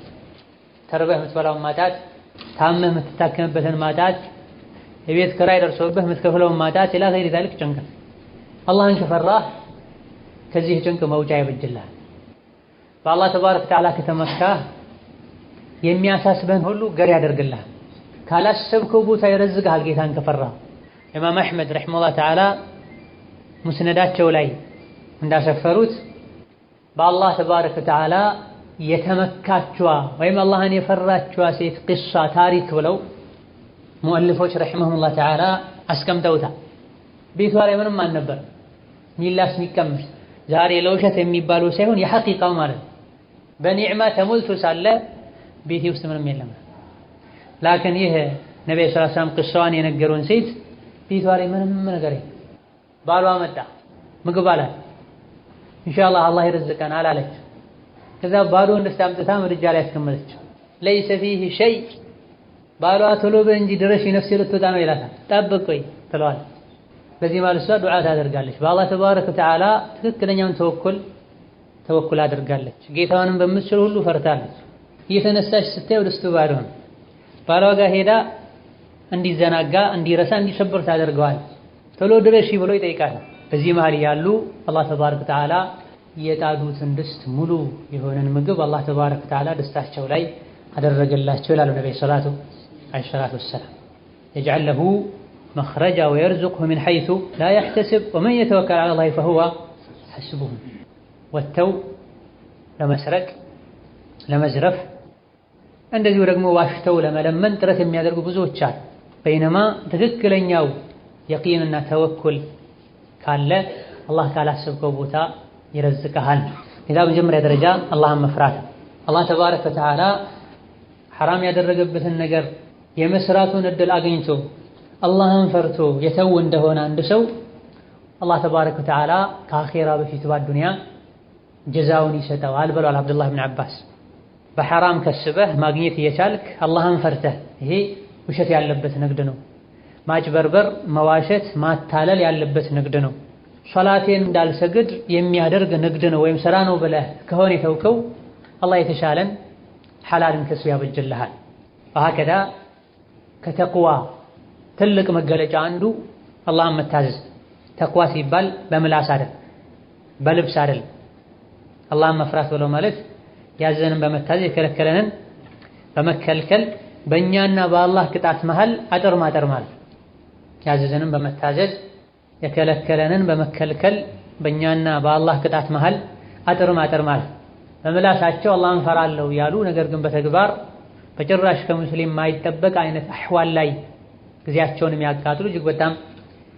ተርበህ የምትበላውን ማጣት፣ ታመህ የምትታከምበትን ማጣት፣ የቤት ኪራይ ደርሶብህ የምትከፍለውን ማጣት፣ ኢላ ገይሪ ዛሊክ ጭንቅ ነው። አላህን ከፈራህ ከዚህ ጭንቅ መውጫ ያበጅልሃል። በአላህ ተባረከ ወተዓላ ከተመካህ የሚያሳስበህን ሁሉ ገር ያደርግልሃል። ካላሰብከው ቦታ ይረዝቅሃል ጌታን ከፈራህ። ኢማም አሕመድ ረሒመሁላህ ተዓላ ሙስነዳቸው ላይ እንዳሰፈሩት በአላህ ተባረከ ወተዓላ የተመካችዋ ወይም አላህን የፈራችዋ ሴት ቂሷ ታሪክ ብለው ሙአሊፎች ረሒመሁሙላህ ተዓላ አስቀምጠውታል። ቤቷ ላይ ምንም አልነበር ሚላስ የሚቀምስ ዛሬ ለውሸት የሚባለው ሳይሆን የሐቂቃው ማለት ነው። በኒዕማ ተሞልቶ ሳለ ቤቴ ውስጥ ምንም የለም። ላኪን ይህ ነብዩ ሰለላሁ ዐለይሂ ወሰለም ቂሷዋን የነገሩን ሴት ቤቷ ላይ ምንም ነገር የለም። ባሏ መጣ ምግብ አላት። ኢንሻአላህ አላህ ይረዝቀናል አለች። ከዛ ባዶ እንደስታ አምጥታ ምድጃ ላይ አስቀመጠች። ለይሰ ፊህ ሸይ ባሏ ቶሎ በይ እንጂ ድረሽ ነፍሴ ልትወጣ ነው ይላታል። ጠብቅ ቆይ ትለዋለች። በዚህ ማለት እሷ ዱዓ ታደርጋለች። በአላህ ተባረከ ወተዓላ ትክክለኛውን ተወኩል አድርጋለች። ጌታዋንም በምትችል ሁሉ ፈርታለች። እየተነሳች ስታየው ድስቱ ባዶ ነው። ባሏ ጋር ሄዳ እንዲዘናጋ፣ እንዲረሳ፣ እንዲሰብር ታደርገዋለች። ቶሎ ድረሽ ብሎ ይጠይቃታል። በዚህ መሃል ያሉ አላህ ተባረከ ወተዓላ የጣዱትን ድስት ሙሉ የሆነን ምግብ አላህ ተባረከ ወተዓላ ደስታቸው ላይ አደረገላቸው ይላሉ ነብዩ ሰለላሁ ዐለይሂ ወሰለም። የጅዐል ለሁ መኽረጃ ወየርዙቅሁ ሚን ሐይሱ ላ የሕተሲብ ወመን የተወከል ዐለላሂ ፈሁወ ሐስቡሁ። ወጥተው ለመስረቅ ለመዝረፍ እንደዚሁ ደግሞ ዋሽተው ለመለመን ጥረት የሚያደርጉ ብዙዎች አሉ። በይነማ ትክክለኛው የቂንና ተወኩል ካለ አላህ ካላሰብከው ቦታ ይረዝቅሃል። ሌላ መጀመሪያ ደረጃ አላህን መፍራት። አላህ ተባረከ ወተዓላ ሐራም ያደረገበትን ነገር የመስራቱን እድል አግኝቶ አላህን ፈርቶ የተው እንደሆነ አንድ ሰው አላህ ተባረከ ወተዓላ ከአኼራ በፊት በዱንያ ጀዛውን ይሰጠዋል ብለዋል አብዱላህ ብን ዓባስ። በሐራም ከስበህ ማግኘት እየቻልክ አላህን ፈርተህ፣ ይሄ ውሸት ያለበት ንግድ ነው። ማጭበርበር፣ መዋሸት፣ ማታለል ያለበት ንግድ ነው። ሶላቴን እንዳልሰግድ የሚያደርግ ንግድ ነው ወይም ስራ ነው ብለህ ከሆነ የተውከው አላህ የተሻለን ሐላልን ከሱ ያበጅልሃል። ወሀከዛ ከተቅዋ ትልቅ መገለጫ አንዱ አላህን መታዘዝ። ተቅዋ ሲባል በምላስ አይደል፣ በልብስ አይደል። አላህን መፍራት ብሎ ማለት ያዘንን በመታዘዝ የከለከለንን በመከልከል በእኛና በአላህ ቅጣት መሃል አጥር ማጠር ማለት። ያዘዘንን በመታዘዝ የከለከለንን በመከልከል በእኛና በአላህ ቅጣት መሃል አጥር ማጠር ማለት። በምላሳቸው አላህን ፈራለሁ ያሉ ነገር ግን በተግባር በጭራሽ ከሙስሊም የማይጠበቅ አይነት አህዋል ላይ ጊዜያቸውን የሚያቃጥሉ እጅግ በጣም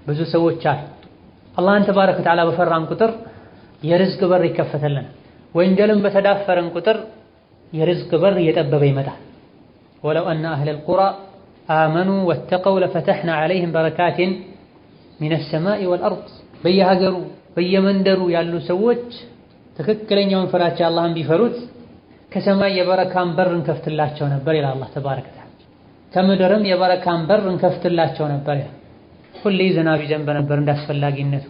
ብዙ ሰዎች አሉ። አላህን ተባረከ ወተዓላ በፈራን ቁጥር የርዝቅ በር ይከፈተልናል። ወንጀልን በተዳፈረን ቁጥር የርዝቅ በር እየጠበበ ይመጣል። ወለው አነ አህለል ቁራ አመኑ ወተቀው ለፈተሕና ዐለይሂም በረካቲን ሚነ ሰማኢ ወልአርድ። በየሀገሩ በየመንደሩ ያሉ ሰዎች ትክክለኛውን ፍራቻ አላህን ቢፈሩት ከሰማይ የበረካን በር እንከፍትላቸው ነበር ይላል አላህ ተባረከ ወተዓላ። ከምድርም የበረካን በር እንከፍትላቸው ነበር ይላል። ሁሌ ዝናብ ይዘንብ ነበር እንዳስፈላጊነቱ።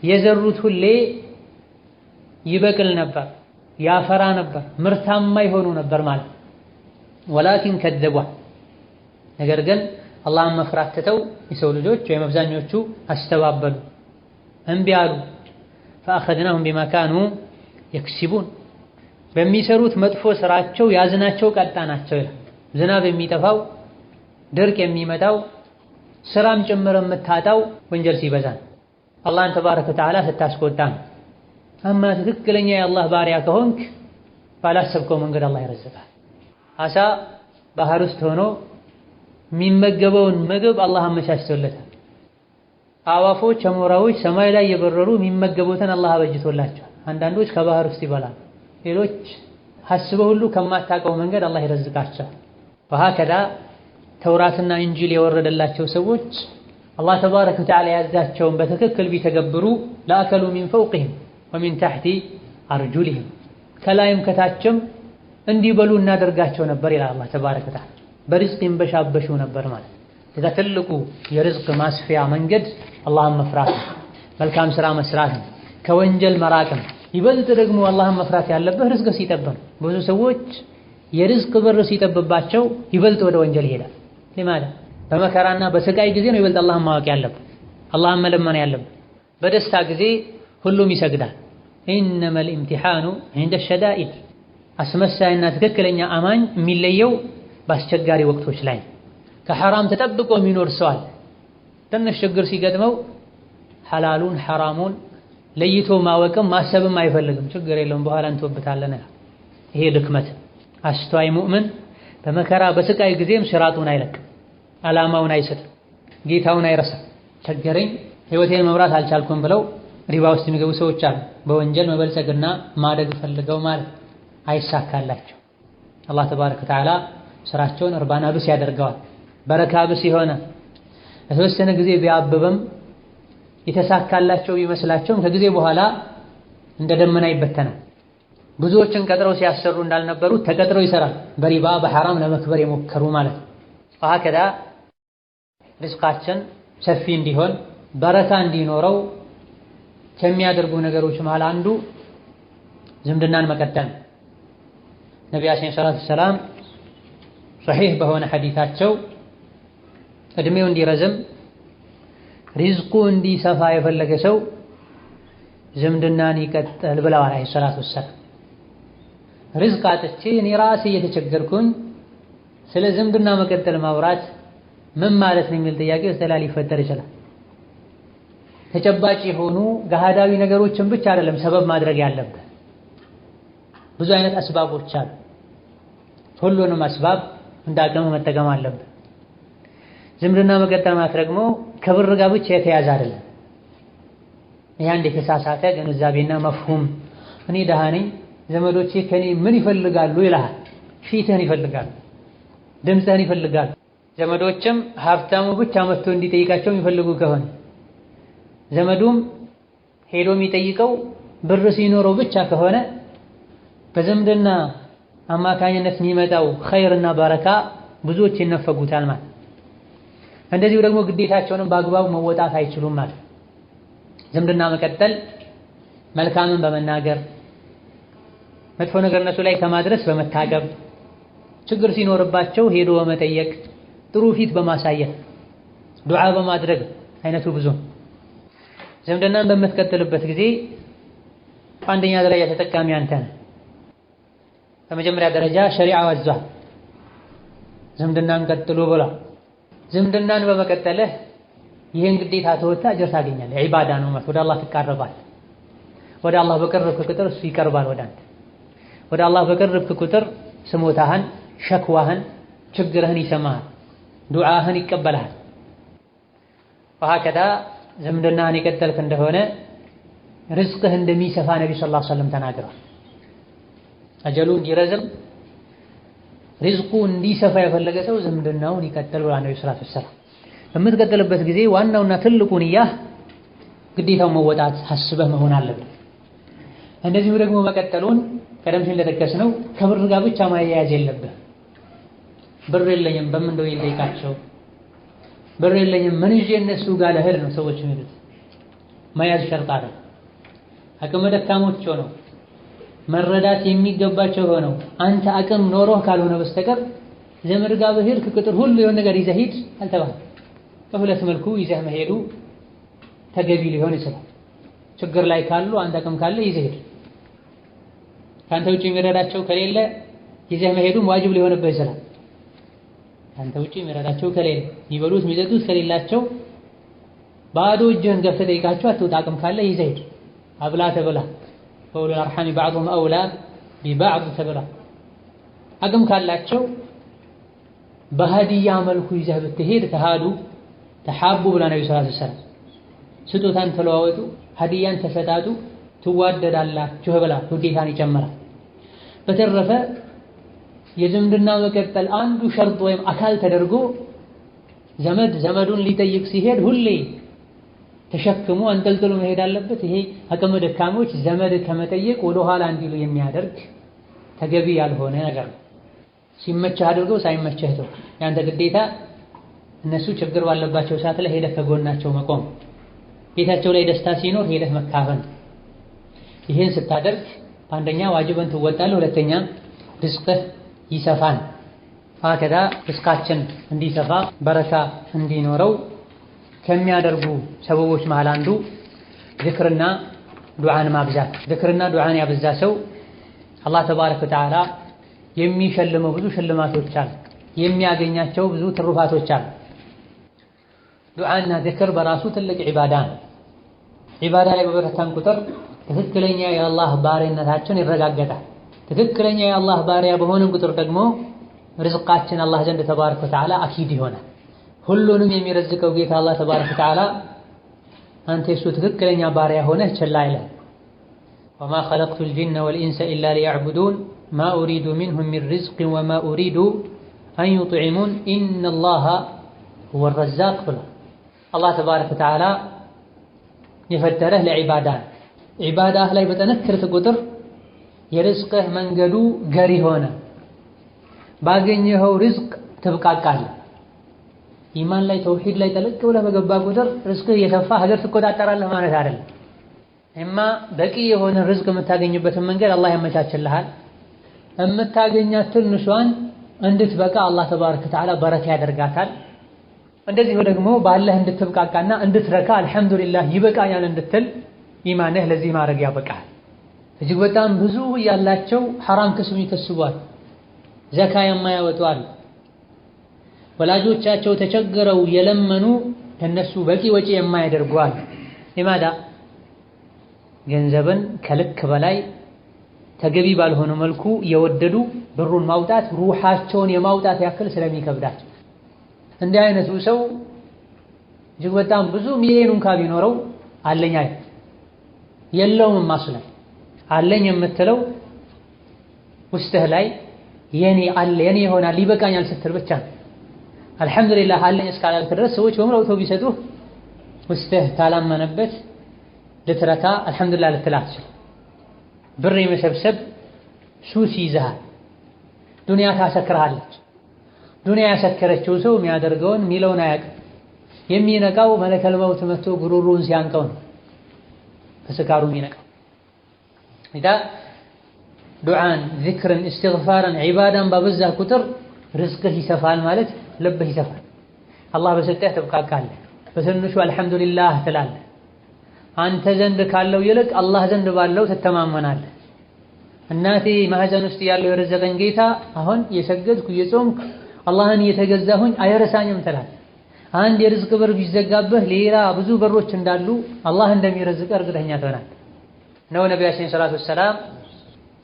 የዘሩት ሁሌ ይበቅል ነበር፣ ያፈራ ነበር፣ ምርታማ ይሆኑ ነበር ማለት። ወላኪን ከዘቧ፣ ነገር ግን አላህን መፍራት ትተው የሰው ልጆች ወይም አብዛኞቹ አስተባበሉ፣ እምቢ አሉ። ፈአኸዝናሁም ቢማ ካኑ የክሲቡን፣ በሚሰሩት መጥፎ ስራቸው ያዝናቸው ቀጣናቸው ይላል። ዝናብ የሚጠፋው ድርቅ የሚመጣው ስራም ጭምር የምታጣው ወንጀል ሲበዛ አላህን ተባረከ ወተዓላ ስታስቆጣ ነው። አማ ትክክለኛ የአላህ ባሪያ ከሆንክ ባላሰብከው መንገድ አላህ ይረዝቃል። አሳ ባህር ውስጥ ሆኖ የሚመገበውን ምግብ አላህ አመቻችቶለታል። አዋፎች፣ አሞራዎች ሰማይ ላይ የበረሩ የሚመገቡትን አላህ አበጅቶላቸዋል። አንዳንዶች ከባህር ውስጥ ይበላሉ፣ ሌሎች ሐስበው ሁሉ ከማታውቀው መንገድ አላህ ይረዝቃቸዋል። ወሀከዛ ተውራትና እንጂል የወረደላቸው ሰዎች አላህ ተባረከ ወተዓላ ያዛቸውን በትክክል ቢተገብሩ ለአከሉ ሚን ፈውቅህም ወሚን ተሕቲ አርጁሊህም፣ ከላይም ከታችም እንዲበሉ እናደርጋቸው ነበር ይላል አላህ ተባረከ ወተዓላ። በርዝቅ ይንበሻበሹ ነበር ማለት። እዛ ትልቁ የርዝቅ ማስፊያ መንገድ አላህን መፍራት ነው፣ መልካም ስራ መስራት ነው፣ ከወንጀል መራቅ ነው። ይበልጥ ደግሞ አላህን መፍራት ያለበት ርዝቅ ሲጠብ ነው። ብዙ ሰዎች የርዝቅ በር ሲጠብባቸው ይበልጥ ወደ ወንጀል ይሄዳል። ሊማዳ በመከራና በስቃይ ጊዜ ነው ይበልጥ አላህን ማወቅ ያለበት፣ አላህን መለመን ያለበት። በደስታ ጊዜ ሁሉም ይሰግዳል። ኢነመል ኢምቲሓኑ ዒንደ ሸዳኢድ፣ አስመሳይና ትክክለኛ አማኝ የሚለየው በአስቸጋሪ ወቅቶች ላይ። ከሐራም ተጠብቆ የሚኖር ሰው አለ። ትንሽ ችግር ሲገጥመው ሐላሉን ሐራሙን ለይቶ ማወቅም ማሰብም አይፈልግም። ችግር የለውም በኋላ እንተወብታለን። ይሄ ድክመት። አስተዋይ ሙእምን በመከራ በስቃይ ጊዜም ሲራጡን አይለቅም፣ ዓላማውን አይስትም፣ ጌታውን አይረሳም። ቸገረኝ ህይወቴን መምራት አልቻልኩም ብለው ሪባ ውስጥ የሚገቡ ሰዎች አሉ። በወንጀል መበልጸግና ማደግ ፈልገው ማለት አይሳካላቸው። አላህ ተባረከ ወተዓላ ስራቸውን እርባና ብስ ያደርገዋል። በረካ ብስ የሆነ ለተወሰነ ጊዜ ቢያብብም የተሳካላቸው ቢመስላቸውም ከጊዜ በኋላ እንደ ደመና ይበተናል። ብዙዎችን ቀጥረው ሲያሰሩ እንዳልነበሩት ተቀጥረው ይሰራል። በሪባ በሐራም ለመክበር የሞከሩ ማለት ነው። ወሀከዛ ርዝቃችን ሰፊ እንዲሆን በረካ እንዲኖረው ከሚያደርጉ ነገሮች መሃል አንዱ ዝምድናን መቀጠል። ነቢያችን ሰለላሁ ዐለይሂ ወሰለም ሶሒህ በሆነ ሐዲታቸው እድሜው እንዲረዝም ሪዝቁ እንዲሰፋ የፈለገ ሰው ዝምድናን ይቀጥል ብለዋል ዐለይሂ ሰላቱ ወሰላም። ሪዝቅ አጥቼ እኔ ራሴ እየተቸገርኩኝ ስለ ዝምድና መቀጠል ማውራት ምን ማለት ነው የሚል ጥያቄ ውስጥ ላይ ሊፈጠር ይችላል። ተጨባጭ የሆኑ ገሃዳዊ ነገሮችን ብቻ አይደለም ሰበብ ማድረግ ያለብህ። ብዙ አይነት አስባቦች አሉ። ሁሉንም አስባብ እንዳቅም መጠቀም አለብህ። ዝምድና መቀጠል ማለት ደግሞ ከብር ጋር ብቻ የተያዘ አይደለም። ይሄ አንድ የተሳሳተ ግንዛቤና መፍሁም። እኔ ደሃ ነኝ፣ ዘመዶቼ ከኔ ምን ይፈልጋሉ ይልሃል። ፊትህን ይፈልጋሉ፣ ድምፅህን ይፈልጋሉ። ዘመዶችም ሀብታሙ ብቻ መጥቶ እንዲጠይቃቸው የሚፈልጉ ከሆነ ዘመዱም ሄዶ የሚጠይቀው ብር ሲኖረው ብቻ ከሆነ በዝምድና አማካኝነት የሚመጣው ኸይርና በረካ ብዙዎች ይነፈጉታል ማለት። እንደዚሁ ደግሞ ግዴታቸውንም በአግባቡ መወጣት አይችሉም ማለት። ዝምድና መቀጠል መልካምን በመናገር መጥፎ ነገር እነሱ ላይ ከማድረስ በመታቀብ ችግር ሲኖርባቸው ሄዶ በመጠየቅ ጥሩ ፊት በማሳየት ዱዓ በማድረግ አይነቱ ብዙ። ዝምድናን በምትቀጥልበት ጊዜ በአንደኛ ደረጃ ተጠቃሚ አንተ ነህ። በመጀመሪያ ደረጃ ሸሪዓው አዟል፣ ዝምድናን ቀጥሉ ብሏል። ዝምድናን በመቀጠልህ ይህን ግዴታ ተወጥተህ አጅር ታገኛለህ። ዒባዳ ነው ማለት ወደ አላህ ትቃረባለህ። ወደ አላህ በቀረብክ ቁጥር እሱ ይቀርባል ወደ አንተ። ወደ አላህ በቀረብክ ቁጥር ስሞታህን፣ ሸክዋህን፣ ችግርህን ይሰማሃል፣ ዱዓህን ይቀበልሃል። ወሀከዛ ዝምድናህን የቀጠልክ እንደሆነ ርዝቅህ እንደሚሰፋ ነቢ ሰለላሁ ዐለይሂ ወሰለም ተናግረዋል። አጀሉ እንዲረዝም ሪዝቁ እንዲሰፋ የፈለገ ሰው ዝምድናውን ይቀጥል ብሏል ነብዩ ሰለላሁ ዐለይሂ ወሰለም። በምትቀጥልበት ጊዜ ዋናውና ትልቁ ንያህ ግዴታው መወጣት ሐስበህ መሆን አለበት። እንደዚሁ ደግሞ መቀጠሉን ቀደም ሲል እንደጠቀስነው ከብር ጋር ብቻ ማያያዝ የለብህ። ብር የለኝም በምን እንደው ይልቃቸው፣ ብር የለኝም ምን ይዤ እነሱ ጋር ልሄድ ነው ሰዎች የሚሉት። መያዝ ሸርጥ አይደል። አቅመ ደካሞች ሆነው መረዳት የሚገባቸው ሆነው አንተ አቅም ኖሮህ ካልሆነ በስተቀር ዘመድ ጋር በሄድክ ቁጥር ሁሉ የሆነ ነገር ይዘህ ሂድ አልተባለም። በሁለት መልኩ ይዘህ መሄዱ ተገቢ ሊሆን ይችላል። ችግር ላይ ካሉ አንተ አቅም ካለ ይዘህ ሂድ። ካንተ ውጪ የሚረዳቸው ከሌለ ይዘህ መሄዱም ዋጅብ ሊሆንብህ ይችላል። ካንተ ውጪ የሚረዳቸው ከሌለ የሚበሉት የሚጠጡት ከሌላቸው ባዶ እጅህን ገብተህ ጠይቃቸው አትውጣ። አቅም ካለ ይዘህ ሂድ። አብላ ተብላ ወኡሉል አርሐሚ በዕዱሁም አውላ ቢበዕድ ተብላ። አቅም ካላቸው በሀዲያ መልኩ ይዘህ ብትሄድ ተሃዱ ተሓቡ ብላ ነብዩ ሰለላሁ ዐለይሂ ወሰለም። ስጦታን ተለዋወጡ፣ ሀዲያን ተሰጣጡ፣ ትዋደዳላችሁ ብላ ውዴታን ይጨምራል። በተረፈ የዝምድና መቀጠል አንዱ ሸርጥ ወይም አካል ተደርጎ ዘመዱን ሊጠይቅ ሲሄድ ሁሌ ተሸክሞ አንጠልጥሎ መሄድ አለበት። ይሄ አቅመ ደካሞች ዘመድ ከመጠየቅ ወደ ኋላ እንዲሉ የሚያደርግ ተገቢ ያልሆነ ነገር ነው። ሲመችህ አድርገው ሳይመችህ ተው። ያንተ ግዴታ እነሱ ችግር ባለባቸው ሰዓት ላይ ሄደህ ከጎናቸው መቆም፣ ቤታቸው ላይ ደስታ ሲኖር ሄደህ መካፈን። ይህን ስታደርግ አንደኛ ዋጅብን ትወጣለህ፣ ሁለተኛ ርዝቅህ ይሰፋል። ሀከዛ ርዝቃችን እንዲሰፋ በረካ እንዲኖረው ከሚያደርጉ ሰበቦች መሃል አንዱ ዝክርና ዱዓን ማብዛት። ዝክርና ዱዓን ያበዛ ሰው አላህ ተባረከ ወተዓላ የሚሸልመው ብዙ ሽልማቶች አሉ፣ የሚያገኛቸው ብዙ ትሩፋቶች አሉ። ዱዓና ዝክር በራሱ ትልቅ ዒባዳ ነው። ዒባዳ ላይ በበረታን ቁጥር ትክክለኛ የአላህ ባሪያነታችን ይረጋገጣል። ትክክለኛ የአላህ ባሪያ በሆንን ቁጥር ደግሞ ርዝቃችን አላህ ዘንድ ተባረከ ወተዓላ አኪድ ይሆናል። ሁሉንም የሚረዝቀው ጌታ አላህ ተባረከ ወተዓላ አንተ የሱ ትክክለኛ ባሪያ ሆነህ ችላ አይልም። ወማ ኸለቅቱል ጂነ ወልኢንሰ ኢላ ሊየዕቡዱን ማ ኡሪዱ ሚንሁም ሚን ሪዝቅን ወማ ኡሪዱ አን ዩጥዒሙን ኢነላሃ ሁወ ረዛቅ ብሏል። አላህ ተባረከ ወተዓላ የፈጠረህ ለዒባዳ ነው። ዒባዳህ ላይ በጠነከርክ ቁጥር የርዝቅህ መንገዱ ገሪ ሆነ። ባገኘኸው ርዝቅ ትብቃቃለህ። ኢማን ላይ ተውሂድ ላይ ጠለቅ ብለህ በገባ ቁጥር ርዝቅህ እየሰፋ ሀገር ትቆጣጠራለህ ማለት አይደለም። እማ በቂ የሆነ ርዝቅ የምታገኝበትን መንገድ አላህ ያመቻችልሃል። የምታገኛት ትንሿን እንድትበቃ አላህ ተባረከ ወተዓላ በረካ ያደርጋታል። እንደዚሁ ደግሞ ባለህ እንድትብቃቃና እንድትረካ አልሐምዱሊላህ ይበቃኛል እንድትል ኢማንህ ለዚህ ማድረግ ያበቃል። እጅግ በጣም ብዙ ያላቸው ሐራም ከስሙ ይከስቧል፣ ዘካ የማያወጡ አሉ። ወላጆቻቸው ተቸግረው የለመኑ ከነሱ በቂ ወጪ የማያደርጓል። ለማዳ ገንዘብን ከልክ በላይ ተገቢ ባልሆነ መልኩ የወደዱ ብሩን ማውጣት ሩሃቸውን የማውጣት ያክል ስለሚከብዳቸው እንዲህ አይነቱ ሰው እጅግ በጣም ብዙ ሚሊዮን እንኳን ቢኖረው አለኝ የለውም ማስለም አለኝ የምትለው ውስጥህ ላይ የኔ አለ የኔ ይሆናል ይበቃኛል ስትል ብቻ አልহামዱሊላህ አለኝ እስካላልክ ድረስ ሰዎች በመራው ቢሰጡህ ውስጥህ ካላመነበት ልትረካ አልহামዱሊላህ ልትላችሁ ብር የመሰብሰብ ሱስ ይዘሃል። ዱንያ ታሰክርሃለች። ዱንያ ያሰከረችው ሰው የሚያደርገውን ሚለውን አያውቅም። የሚነቃው መለከል መውት መጥቶ ጉሮሮን ሲያንቀው ነው ከስካሩ የሚነቃው። ኢዳ ዱዓን፣ ዚክርን፣ እስትግፋርን፣ ዒባዳን ባበዛ ቁጥር ርዝቅህ ይሰፋል ማለት ልብህ ይሰፋል። አላህ በሰጠህ ትብቃቃለህ። በትንሹ አልሐምዱሊላህ ትላለህ። አንተ ዘንድ ካለው ይልቅ አላህ ዘንድ ባለው ትተማመናለህ። እናቴ ማህፀን ውስጥ ያለው የረዘቀኝ ጌታ አሁን የሰገድኩ የጾምኩ አላህን እየተገዛሁኝ አይረሳኝም ትላለህ። አንድ የርዝቅ በር ቢዘጋብህ ሌላ ብዙ በሮች እንዳሉ አላህ እንደሚረዝቅ እርግጠኛ ትሆናለህ። ነው ነቢያችን ሰለላሁ ዐለይሂ ወሰለም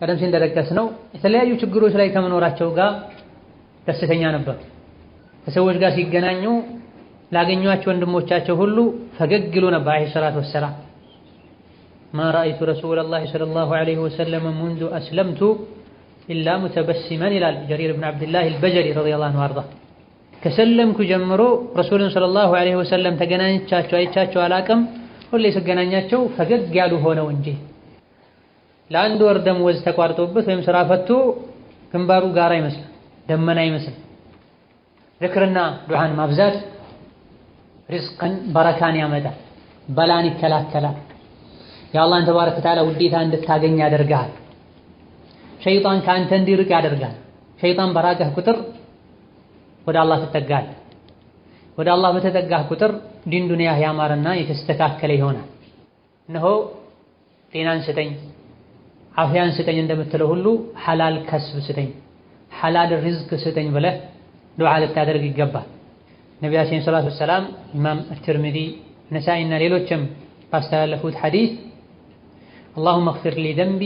ቀደም ሲል እንደጠቀስነው የተለያዩ ችግሮች ላይ ከመኖራቸው ጋር ደስተኛ ነበሩ። ከሰዎች ጋር ሲገናኙ ላገኟቸው ወንድሞቻቸው ሁሉ ፈገግ ይሉ ነበር አለይሂ ሰላቱ ወሰላም። ማ ረአይቱ ረሱለላሂ ሰለላሁ ዐለይሂ ወሰለም ሙንዙ አስለምቱ ኢላ ሙተበሲመን ይላል ጀሪር ብን ዐብድላህ አልበጀሊ ረዲየላሁ ዐንሁ ወአርዳ። ከሰለምኩ ጀምሮ ረሱልን ሰለላሁ ዐለይሂ ወሰለም ተገናኝቻቸው አይቻቸው አላቅም ሁሌ ስገናኛቸው ፈገግ ያሉ ሆነው እንጂ። ለአንድ ወር ደመወዝ ተቋርጦበት ወይም ስራ ፈቶ ግንባሩ ጋራ ይመስላል ደመና ይመስላል። ዝክርና ዱዓን ማብዛት ሪዝቅን በረካን ያመጣል፣ በላን ይከላከላል፣ የአላህን ተባረከ ወተዓላ ውዴታ እንድታገኝ ያደርጋል። ሸይጣን ከአንተ እንዲርቅ ያደርጋል። ሸይጣን በራቀህ ቁጥር ወደ አላህ ትጠጋለህ። ወደ አላህ በተጠጋህ ቁጥር ዲን ዱንያህ ያማረና የተስተካከለ ይሆናል። እነሆ ጤናን ስጠኝ፣ አፍያን ስጠኝ እንደምትለው ሁሉ ሐላል ከስብ ስጠኝ፣ ሐላል ሪዝቅ ስጠኝ ብለህ ዱዓ ልታደርግ ይገባል። ነቢያችን ሰለላሁ ዐለይሂ ወሰለም ኢማም አትርሚዚ፣ ነሳኢና ሌሎችም ባስተላለፉት ሐዲስ አላሁመ እግፊር ሊ ዘንቢ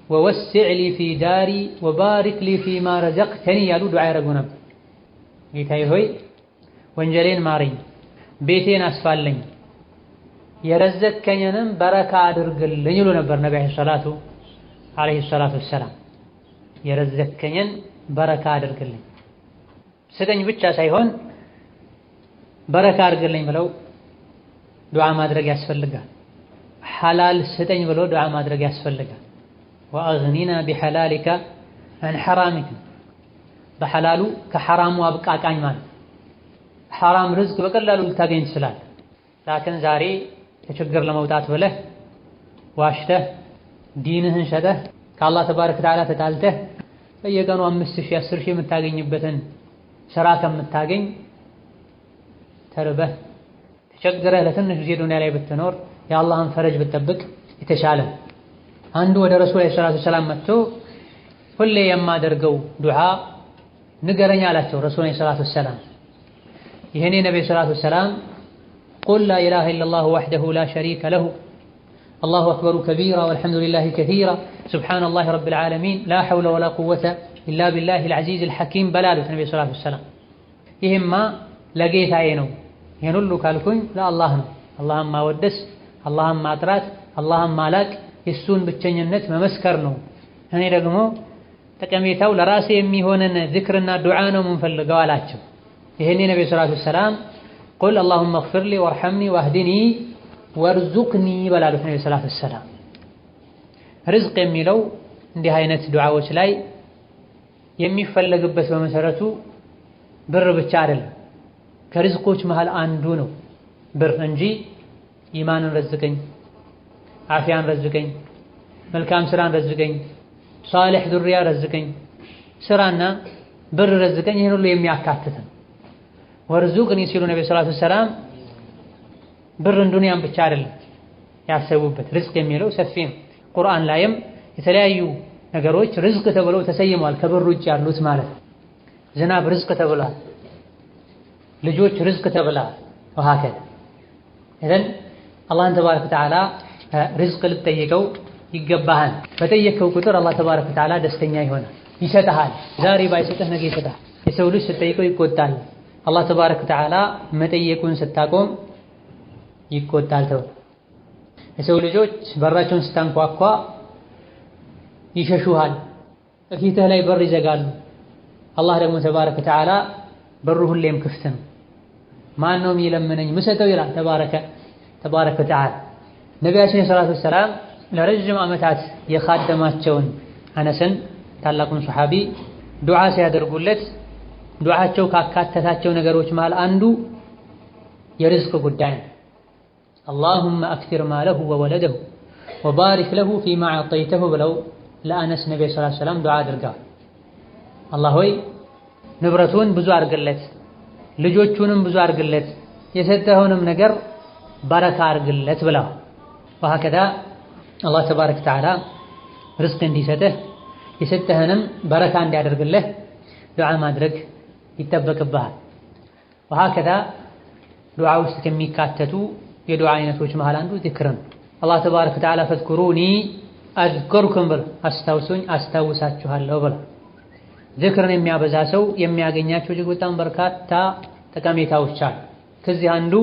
ወወስዕ ሊ ፊ ዳሪ ወባሪክ ሊ ፊማ ረዘቅተኒ ያሉ ዱዓ ያደርጉ ነበር። ጌታዬ ሆይ ወንጀሌን ማረኝ፣ ቤቴን አስፋለኝ፣ የረዘቅከኝንም በረካ አድርግልኝ ይሉ ነበር ነቢ ዐለይሂ ሰላቱ ወሰላም። የረዘቅከኝን በረካ አድርግልኝ ስጠኝ ብቻ ሳይሆን በረካ አድርግልኝ ብለው ዱዓ ማድረግ ያስፈልጋል። ሐላል ስጠኝ ብለው ዱዓ ማድረግ ያስፈልጋል። ወአግኒና ቢሐላሊከ አን ሐራሚከ፣ በሐላሉ ከሐራሙ አብቃቃኝ ማለት። ሐራም ርዝቅ በቀላሉ ልታገኝ ትችላለህ። ላኪን ዛሬ ከችግር ለመውጣት ብለህ ዋሽተህ ዲንህን ሸጠህ ከአላህ ተባረከ ወተዓላ ተጣልተህ በየቀኑ 5000 10,000 የምታገኝበትን ስራ ከምታገኝ ተርበህ ተቸግረህ ለትንሽ ጊዜ ዱንያ ላይ ብትኖር የአላህን ፈረጅ ብትጠብቅ የተሻለ። አንዱ ወደ ረሱል ሰለላሁ ዐለይሂ ወሰለም መጥቶ ሁሌ የማደርገው ዱዓ ንገረኝ አላቸው። ረሱል ሰለላሁ ዐለይሂ ወሰለም ይሄኔ ነብዩ ሰለላሁ ዐለይሂ ወሰለም ቁል ላ ኢላሃ ኢለላሁ ወህደሁ ላ ሸሪከ ለሁ አላሁ አክበሩ ከቢራ ወልሐምዱሊላሂ ከሲራ ሱብሓነላሂ ረቢል ዓለሚን ላ ሐውለ ወላ ቁወተ ኢላ ቢላሂል ዐዚዚል ሐኪም በላሉት ነብዩ ሰለላሁ ዐለይሂ ወሰለም። ይሄማ ለጌታዬ ነው፣ ይሄን ሁሉ ካልኩኝ ለአላህ ነው። አላህን ማወደስ፣ አላህን ማጥራት፣ አላህን ማላቅ፣ የሱን ብቸኝነት መመስከር ነው። እኔ ደግሞ ጠቀሜታው ለራሴ የሚሆነን ዝክርና ዱዓ ነው የምንፈልገው አላቸው። ይሄኔ ነብዩ ሰለላሁ ዐለይሂ ወሰለም ቁል አላሁመ እግፊር ሊ ወርሐምኒ ወህዲኒ ወርዙቅኒ በላሉት ነብዩ ሰለላሁ ዐለይሂ ወሰለም። ርዝቅ የሚለው እንዲህ አይነት ዱዓዎች ላይ የሚፈለግበት በመሰረቱ ብር ብቻ አይደለም፣ ከርዝቆች መሃል አንዱ ነው ብር እንጂ ኢማንን ረዝቀኝ፣ አፍያን ረዝቀኝ፣ መልካም ስራን ረዝቀኝ፣ ሷሊህ ዙሪያ ረዝቀኝ፣ ስራና ብር ረዝቀኝ፣ ይሄን ሁሉ የሚያካትት ነው። ወርዙቅኒ ሲሉ ነብዩ ሰለላሁ ዐለይሂ ወሰለም ብርን ዱንያን ብቻ አይደለም ያሰቡበት። ርዝቅ የሚለው ሰፊ ነው። ቁርአን ላይም የተለያዩ ነገሮች ርዝቅ ተብለው ተሰይመዋል፣ ከብር ውጭ ያሉት ማለት ነው። ዝናብ ርዝቅ ተብሏል፣ ልጆች ርዝቅ ተብለዋል። ወሀከዛ ኢዘን አላህን ተባረከ ወተዓላ ርዝቅ ልትጠይቀው ይገባሃል። በጠየቅከው ቁጥር አላህ ተባረከ ወተዓላ ደስተኛ ይሆናል፣ ይሰጥሃል። ዛሬ ባይሰጥህ ነገ ይሰጥሃል። የሰው ልጅ ስትጠይቀው ይቆጣል። አላህ ተባረከ ወተዓላ መጠየቁን ስታቆም ይቆጣል ተብሎ የሰው ልጆች በራቸውን ስታንኳኳ ይሸሹሃል፣ ፊትህ ላይ በር ይዘጋሉ። አላህ ደግሞ ተባረከ ወተዓላ በሩ ሁሌም ክፍት ነው። ማን ነው የሚለምነኝ ምሰጠው ይላል ተባረከ ወተዓላ። ነቢያችን ሰለላሁ ዐለይሂ ወሰለም ለረጅም ዓመታት የኻደማቸውን አነስን ታላቁን ሱሐቢ ዱዓ ሲያደርጉለት ዱዓቸው ካካተታቸው ነገሮች መሃል አንዱ የርዝቅ ጉዳይ ነው። አላሁመ አክሲር ማለሁ ወወለደሁ ወባሪክ ለሁ ፊማ አዕጠይተሁ ብለው ለአነስ ነቢይ ሰለላሁ ዐለይሂ ወሰለም ዱዓ አድርገዋል። አላህ ሆይ ንብረቱን ብዙ አድርግለት፣ ልጆቹንም ብዙ አድርግለት፣ የሰጠኸውንም ነገር በረካ አድርግለት ብለዋል። ወሀከዛ አላህ ተባረከ ወተዓላ ርዝቅ እንዲሰጥህ የሰጠህንም በረካ እንዲያደርግልህ ዱዓ ማድረግ ይጠበቅብሃል። ወሀከዛ ዱዓ ውስጥ ከሚካተቱ የዱዓ አይነቶች መሃል አንዱ ዚክር ነው። አላህ ተባረከ ወተዓላ ፈዝኩሩኒ አዝኩርኩም ብሎ አስታውሱኝ አስታውሳችኋለሁ ብሎ ዚክርን የሚያበዛ ሰው የሚያገኛቸው እጅግ በጣም በርካታ ጠቀሜታዎች አሉ። ከዚህ አንዱ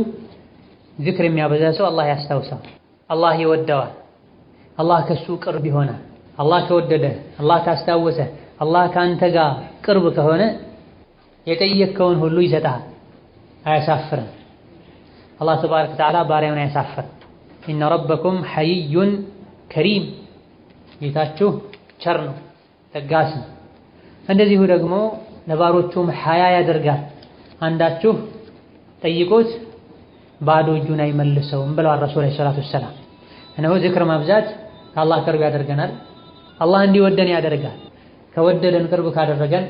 ዚክር የሚያበዛ ሰው አላህ ያስታውሳል፣ አላህ ይወደዋል፣ አላህ ከሱ ቅርብ ይሆናል። አላህ ከወደደ፣ አላህ ካስታወሰ፣ አላህ ከአንተ ጋር ቅርብ ከሆነ የጠየቅከውን ሁሉ ይሰጥሃል፣ አያሳፍርም። አላህ ተባረከ ወተዓላ ባሪያውን አያሳፍርም። ኢነ ረበኩም ሐይዩን ከሪም፣ ጌታችሁ ቸር ነው ለጋስ ነው። እንደዚሁ ደግሞ ለባሮቹም ሐያ ያደርጋል። አንዳችሁ ጠይቆት ባዶ እጁን አይመልሰውም ብለዋል ረሱል ሰለላሁ ዐለይሂ ወሰለም። እነሆ ዚክር ማብዛት ከአላህ ቅርብ ያደርገናል፣ አላህ እንዲወደን ያደርጋል። ከወደደን ቅርብ ካደረገን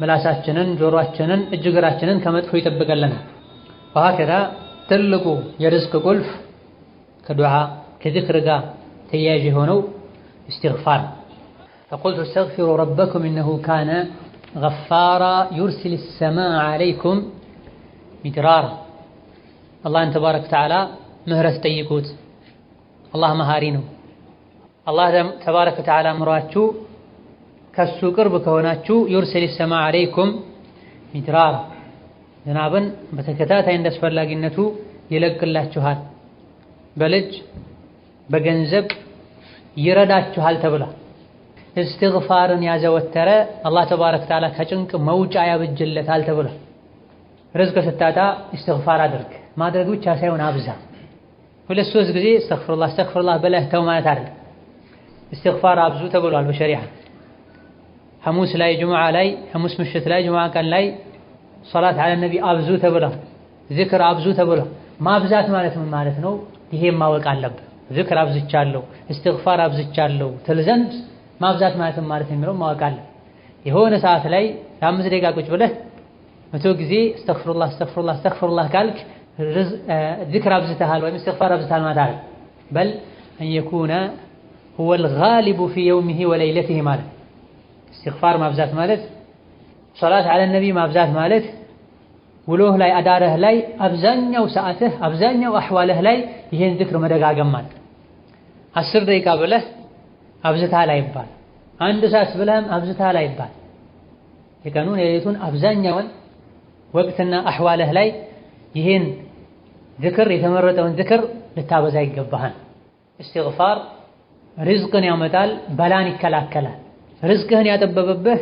ምላሳችንን፣ ጆሮአችንን፣ እጅ እግራችንን ከመጥፎ ይጠብቀልናል። ወሀከዛ ትልቁ የርዝቅ ቁልፍ ከዱዓ ከዚክር ጋር ተያያዥ የሆነው እስትግፋር። ፈቁልቱ እስተግፊሩ ረበኩም ኢነሁ ካነ ገፋራ ዩርሲል ሰማአ ዐለይኩም ሚድራራ። አላህን ተባረከ ወተዓላ ምህረት ጠይቁት፣ አላህ መሃሪ ነው። አላህ ተባረከ ወተዓላ ምሯችሁ ከሱ ቅርብ ከሆናችሁ ዩርሲል ሰማአ ዐለይኩም ሚድራራ፣ ዝናብን በተከታታይ እንዳስፈላጊነቱ ይለቅላችኋል፣ በልጅ በገንዘብ ይረዳችኋል ተብሏል። እስትግፋርን ያዘወተረ አላህ ተባረከ ወተዓላ ከጭንቅ መውጫ ያብጅለታል ተብሏል። ርዝቅ ስታጣ እስትግፋር አድርግ። ማድረግ ብቻ ሳይሆን አብዛ። 2-3 ጊዜ እስተግፍሩላህ በለህ ተው ማለት አይደለም። እስትግፋር አብዙ ተብሏል በሸሪዓ። ሐሙስ ላይ፣ ጁሙዓ ላይ፣ ሐሙስ ምሽት ላይ፣ ጁሙዓ ቀን ላይ ሶላት ዐለ ነቢ አብዙ ተብሏል። ዚክር አብዙ ተብሏል። ማብዛት ማለት ምን ማለት ነው? ይሄን ማወቅ አለብህ። ዚክር አብዝቻለሁ፣ እስትግፋር አብዝቻለሁ ትል ዘንድ ማብዛት ማለት ምን ማለት የሚለው ማወቅ አለ። የሆነ ሰዓት ላይ ለ5 ደቂቃ ቁጭ ብለህ 100 ጊዜ እስተግፍሩላህ ካልክ ዚክር አብዝተሃል ወይም እስትግፋር አብዝተሃል ማለት አይደለም። በል አን የኩነ ሁወል ጋሊቡ ፊ የውሚሂ ወለይለቲሂ ማለት። እስትግፋር ማብዛት ማለት ሶላት ዐለ ነቢ ማብዛት ማለት ውሎህ ላይ አዳረህ ላይ አብዛኛው ሰዓትህ አብዛኛው አህዋልህ ላይ ይሄን ዚክር መደጋገም ማለት። 10 ደቂቃ ብለህ አብዝተሃል አይባል፣ 1 ሰዓት ብለህም አብዝተሃል አይባል። የቀኑን የሌሊቱን አብዛኛውን ወቅትና አህዋልህ ላይ ይሄን ዚክር የተመረጠውን ዚክር ልታበዛ ይገባሃል። እስትግፋር ርዝቅን ያመጣል፣ በላን ይከላከላል። ርዝቅህን ያጠበበብህ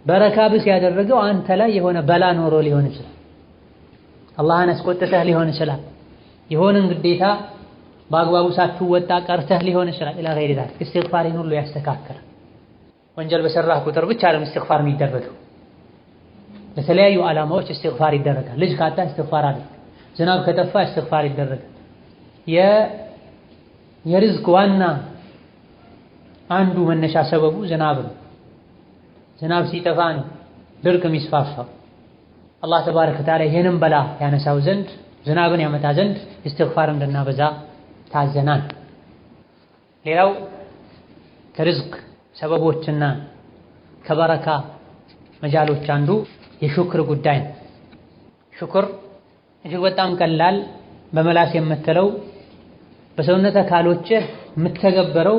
በረካ ቢስ ያደረገው አንተ ላይ የሆነ በላ ኖሮ ሊሆን ይችላል። አላህን አስቆጥተህ ሊሆን ይችላል። የሆነን ግዴታ በአግባቡ ሳትወጣ ቀርተህ ሊሆን ይችላል። ኢላ ገይሪ ዛሊክ እስትግፋርን ሁሉ ያስተካክላል። ወንጀል በሰራህ ቁጥር ብቻ አይደለም እስትግፋር የሚደረገው፣ ለተለያዩ ዓላማዎች እስትግፋር ይደረጋል። ልጅ ካጣ እስትግፋር አለ፣ ዝናብ ከጠፋ እስትግፋር ይደረጋል። የርዝቅ ዋና አንዱ መነሻ ሰበቡ ዝናብ ነው። ዝናብ ሲጠፋ ነው ድርቅ የሚስፋፋው። አላህ ተባረከ ወተዓላ ይሄንን በላ ያነሳው ዘንድ ዝናብን ያመጣ ዘንድ እስትግፋር እንድናበዛ ታዘናል። ሌላው ከርዝቅ ሰበቦችና ከበረካ መጃሎች አንዱ የሹክር ጉዳይ ነው። ሹክር እጅግ በጣም ቀላል በመላስ የምትለው በሰውነት አካሎችህ የምትተገበረው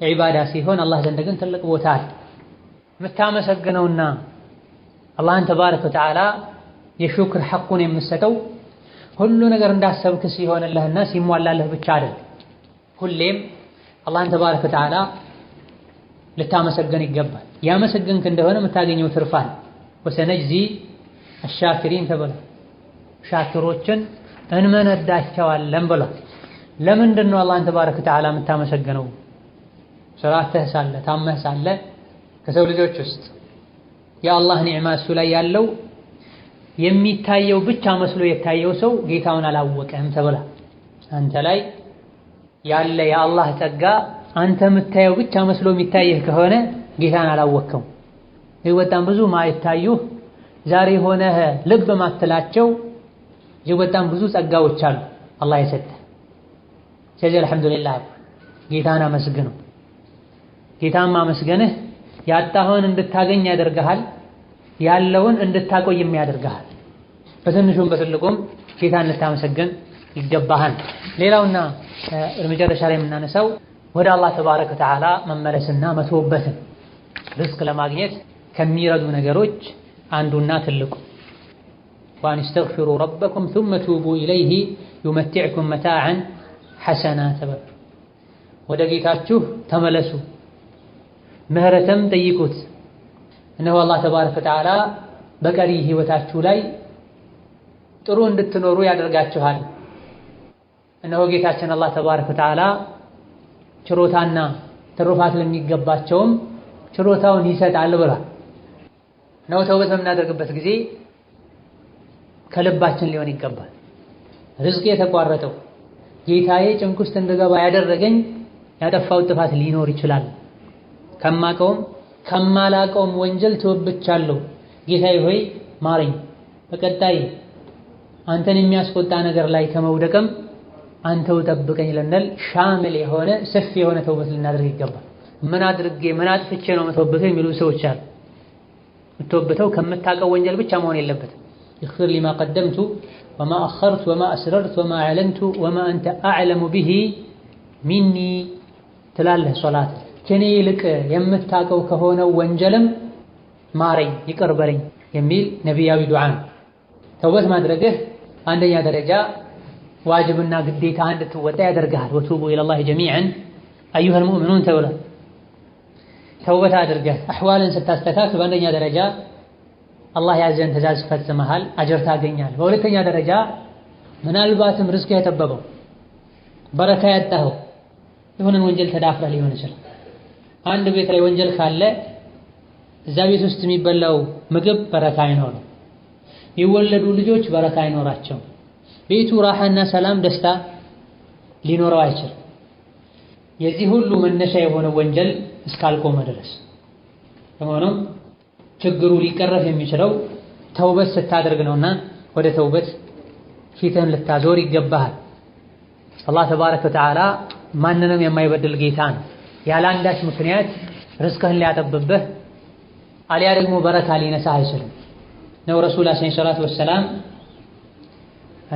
ዒባዳ ሲሆን አላህ ዘንድ ግን ትልቅ ቦታ አለ። የምታመሰግነውና አላህን ተባረከ ወተዓላ የሹክር ሐቁን የምትሰጠው ሁሉ ነገር እንዳሰብክ ሲሆንልህና ሲሟላልህ ብቻ አይደል። ሁሌም አላህን ተባረከ ወተዓላ ልታመሰግን ይገባል። ያመሰግንክ እንደሆነ የምታገኘው ትርፍ አለ። ወሰነጅዚ አሻኪሪን ተብሏል። ሻኪሮችን እንመነዳቸዋለን ብሏል። ለምንድን ነው አላህን ተባረከ ወተዓላ የምታመሰግነው? ስራተህ ሳለ ታመህ ሳለ ከሰው ልጆች ውስጥ የአላህ ኒዕማ እሱ ላይ ያለው የሚታየው ብቻ መስሎ የታየው ሰው ጌታውን አላወቀም ተብሏል። አንተ ላይ ያለ የአላህ ጸጋ አንተ የምታየው ብቻ መስሎ የሚታየህ ከሆነ ጌታን አላወቅከው። ይህ በጣም ብዙ ማይታዩህ ዛሬ ሆነህ ልብ ማትላቸው ይህ በጣም ብዙ ጸጋዎች አሉ አላህ የሰጠህ። ስለዚህ አልሐምዱሊላህ ጌታን አመስግነው። ጌታን ማመስገንህ ያጣኸውን እንድታገኝ ያደርግሃል፣ ያለውን እንድታቆይም ያደርግሃል። በትንሹም በትልቁም ጌታን ልታመሰግን ይገባሃል። ሌላውና መጨረሻ ላይ የምናነሳው ወደ አላህ ተባረከ ወተዓላ መመለስና መተውበትን ርዝቅ ለማግኘት ከሚረዱ ነገሮች አንዱና ትልቁ ወአን እስተግፊሩ ረበኩም ثم توبوا إليه يمتعكم متاعا حسنا ተበሉ። ወደ ጌታችሁ ተመለሱ ምህረትም ጠይቁት፣ እነሆ አላህ ተባረከ ወተዓላ በቀሪ ህይወታችሁ ላይ ጥሩ እንድትኖሩ ያደርጋችኋል። እነሆ ጌታችን አላህ ተባረከ ወተዓላ ችሮታና ትሩፋት ለሚገባቸውም ችሮታውን ይሰጣል ብሏል። ነው ተውበት በምናደርግበት ጊዜ ከልባችን ሊሆን ይገባል። ርዝቅ የተቋረጠው ጌታዬ ጭንቅ ውስጥ እንድገባ ያደረገኝ ያጠፋው ጥፋት ሊኖር ይችላል። ከማቀውም ከማላቀውም ወንጀል ተወብቻለሁ። ጌታዬ ሆይ ማረኝ፣ በቀጣይ አንተን የሚያስቆጣ ነገር ላይ ከመውደቅም አንተው ጠብቀኝ ልንል ሻምል የሆነ ሰፊ የሆነ ተውበት ልናደርግ ይገባል። ምን አድርጌ ምን አጥፍቼ ነው መተውበተው የሚሉ ሰዎች አሉ። መተውበተው ከምታቀው ወንጀል ብቻ መሆን የለበትም። اغفر لما قدمت وما أخرت وما أسررت وما أعلنت وما أنت أعلم به مني ትላለህ ሶላት ከኔ ይልቅ የምታቀው ከሆነው ወንጀልም ማረኝ ይቅር በለኝ የሚል ነቢያዊ ዱዓ ነው። ተውበት ማድረግህ አንደኛ ደረጃ ዋጅብና ግዴታ እንድትወጣ ያደርግሃል። ወቱቡ ኢለላሂ ጀሚዐን አዩሀል ሙእሚኑን ተብሏል። ተውበት አድርገህ አሕዋልን ስታስተካክል በአንደኛ ደረጃ አላህ ያዘን ትእዛዝ ፈጽመሃል፣ አጅር ታገኛለህ። በሁለተኛ ደረጃ ምናልባትም ርዝቅህ የጠበበው በረካ ያጣኸው የሆነን ወንጀል ተዳፍረህ ሊሆን ይችላል። አንድ ቤት ላይ ወንጀል ካለ እዛ ቤት ውስጥ የሚበላው ምግብ በረካ አይኖርም፣ የሚወለዱ ልጆች በረካ አይኖራቸው፣ ቤቱ ራሓና ሰላም ደስታ ሊኖረው አይችልም። የዚህ ሁሉ መነሻ የሆነው ወንጀል እስካልቆመ ድረስ በመሆኑም ችግሩ ሊቀረፍ የሚችለው ተውበት ስታደርግ ነውና ወደ ተውበት ፊትህን ልታዞር ይገባሃል። አላህ ተባረከ ወተዓላ ማንንም የማይበድል ጌታ ነው። ያለ አንዳች ምክንያት ርዝቅህን ሊያጠብብህ አልያ ደግሞ በረካ ሊነሳህ አይችልም ነው። ረሱል ሰለላሁ ዐለይሂ ወሰለም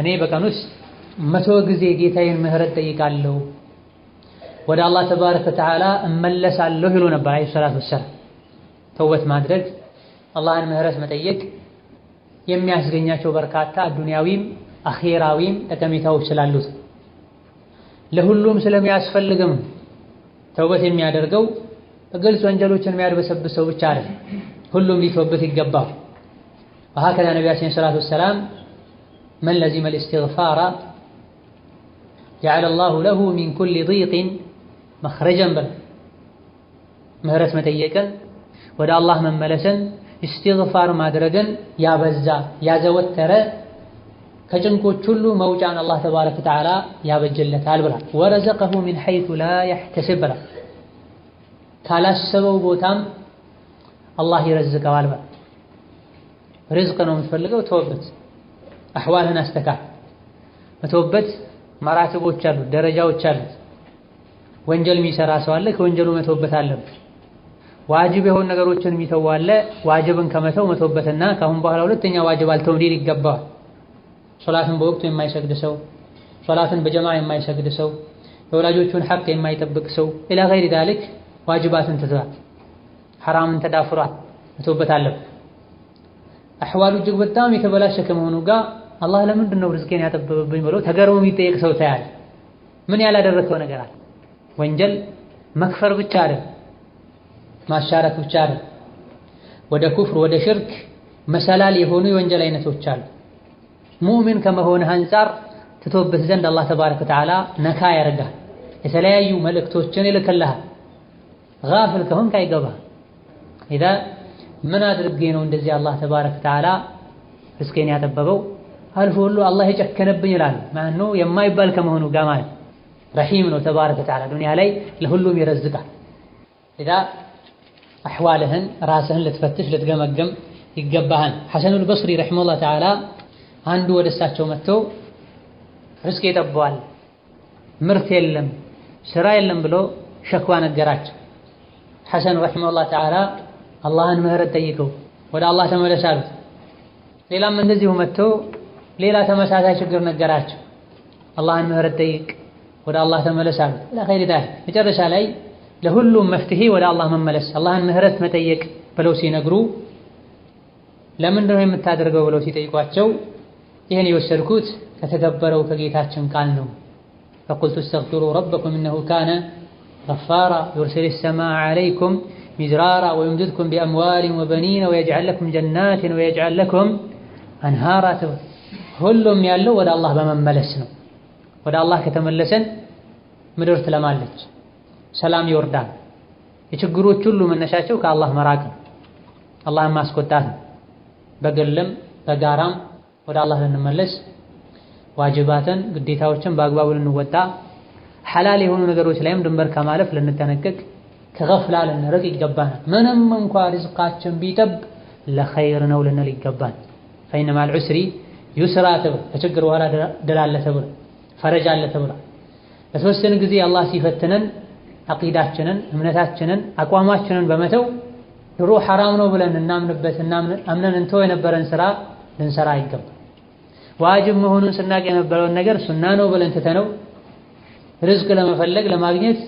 እኔ በቀን ውስጥ 100 ጊዜ ጌታዬን ምህረት ጠይቃለሁ፣ ወደ አላህ ተባረከ ወተዓላ እመለሳለሁ ይሉ ነበር አለይሂ ሰላቱ ወሰላም። ተውበት ማድረግ አላህን ምህረት መጠየቅ የሚያስገኛቸው በርካታ አዱንያዊም አኺራዊም ጠቀሜታዎች ስላሉት ለሁሉም ስለሚያስፈልግም ተውበት የሚያደርገው በግልጽ ወንጀሎችን የሚያድበሰብስ ሰው ብቻ አይደለም፣ ሁሉም ሊተውበት ይገባል። وهكذا ነቢያችን ሰለላሁ ዐለይሂ ወሰለም من لزم الاستغفار جعل الله له من كل ضيق مخرجا بل ምህረት መጠየቅን ወደ አላህ መመለስን استغفار ማድረግን ያበዛ ያዘወተረ ከጭንቆች ሁሉ መውጫን አላህ ተባረከ ወተዓላ ያበጀለታል ብሏል። ወረዘቀሁ ሚን ሐይሱ ላ የሕተሲብ ብሏል። ካላሰበው ቦታም አላህ ይረዝቀዋል ብሏል። ርዝቅ ነው የምትፈልገው፣ ተውበት፣ አሕዋልህን አስተካክል። መተውበት መራትቦች አሉት፣ ደረጃዎች አሉት። ወንጀል የሚሰራ ሰው አለ፣ ከወንጀሉ መተውበት አለበት። ዋጅብ የሆኑ ነገሮችን የሚተው አለ፣ ዋጅብን ከመተው መተውበትና ከአሁን በኋላ ሁለተኛ ዋጅብ አልተውም ሊል ይገባዋል። ሶላትን በወቅቱ የማይሰግድ ሰው፣ ሶላትን በጀማዓ የማይሰግድ ሰው፣ የወላጆቹን ሐቅ የማይጠብቅ ሰው ኢላ ገይሪ ዛሊክ ዋጅባትን ትቷል፣ ሐራምን ተዳፍሯል፣ መተውበት አለበት። አሕዋሉ እጅግ በጣም የተበላሸ ከመሆኑ ጋር አላህ ለምንድን ነው ርዝቄን ያጠበበብኝ ብሎ ተገርሞ የሚጠየቅ ሰው ታያል። ምን ያላደረከው ነገር አለ? ወንጀል መክፈር ብቻ አይደል፣ ማሻረክ ብቻ አይደል፣ ወደ ኩፍር ወደ ሽርክ መሰላል የሆኑ የወንጀል አይነቶች አሉ። ሙእሚን ከመሆንህ አንፃር ትቶብህ ዘንድ አላህ ተባረከ ወተዓላ ነካ ያደርጋል፣ የተለያዩ መልእክቶችን ይልክልሃል። ጋፍል ከሆንክ አይገባህ። ኢዛ ምን አድርጌ ነው እንደዚህ አላህ ተባረከ ወተዓላ ርዝቄን ያጠበበው አልፎ ሁሉ አላህ የጨከነብኝ ይላል። ማነው የማይባል ከመሆኑ ጋር ማለት ረሂም ነው ተባረከ ወተዓላ ዱንያ ላይ ለሁሉም ይረዝቃል። ኢዛ አሕዋልህን ራስህን ልትፈትሽ ልትገመገም ይገባሃል። ሐሰኑል በስሪ ረሒመሁላህ ተዓላ አንዱ ወደ እሳቸው መጥቶ ርዝቅ ይጠበዋል፣ ምርት የለም፣ ስራ የለም ብሎ ሸክዋ ነገራቸው። ሐሰን ረሒመሁላህ ተዓላ አላህን ምህረት ጠይቀው ወደ አላህ ተመለስ አሉት። ሌላም እንደዚሁ መጥቶ ሌላ ተመሳሳይ ችግር ነገራቸው። አላህን ምህረት ጠይቅ፣ ወደ አላህ ተመለስ አሉት። ለኸይር ዳህ መጨረሻ ላይ ለሁሉም መፍትሄ ወደ አላህ መመለስ፣ አላህን ምህረት መጠየቅ ብለው ሲነግሩ ለምንድን ነው የምታደርገው ብለው ሲጠይቋቸው ይህን የወሰድኩት ከተከበረው ከጌታችን ቃል ነው። ፈቁልቱ እስተግፊሩ ረበኩም ኢነሁ ካነ ገፋራ ዩርሲሊ ሰማአ ዐለይኩም ሚድራራ ወዩምድድኩም ቢአምዋሊን ወበኒነ ወየጅዐል ለኩም ጀናትን ወየጅዐል ለኩም አንሃራ። ሁሉም ያለው ወደ አላህ በመመለስ ነው። ወደ አላህ ከተመለሰን ምድር ትለማለች፣ ሰላም ይወርዳል። የችግሮች ሁሉ መነሻቸው ከአላህ መራቅ ነው፣ አላህን ማስቆጣት ነው። በግልም በጋራም ወደ አላህ ልንመለስ፣ ዋጅባትን ግዴታዎችን በአግባቡ ልንወጣ፣ ሐላል የሆኑ ነገሮች ላይም ድንበር ከማለፍ ልንጠነቀቅ፣ ከገፍላ ልንርቅ ይገባናል። ምንም እንኳ ሪዝቃችን ቢጠብ ለኸይር ነው ልንል ይገባል። ፈኢነ መዐል ዑስሪ ዩስራ ተብሎ ከችግር በኋላ ድል አለ ተብሎ ፈረጃ አለ ተብሎ ለተወሰነ ጊዜ አላህ ሲፈትነን አቂዳችንን እምነታችንን አቋማችንን በመተው ድሮ ሐራም ነው ብለን እናምንበት አምነን እንተው የነበረን ስራ ልንሰራ አይገባም። ዋጅብ መሆኑን ስናቅ የነበረውን ነገር ሱና ነው ብለን ትተነው ርዝቅ ለመፈለግ ለማግኘት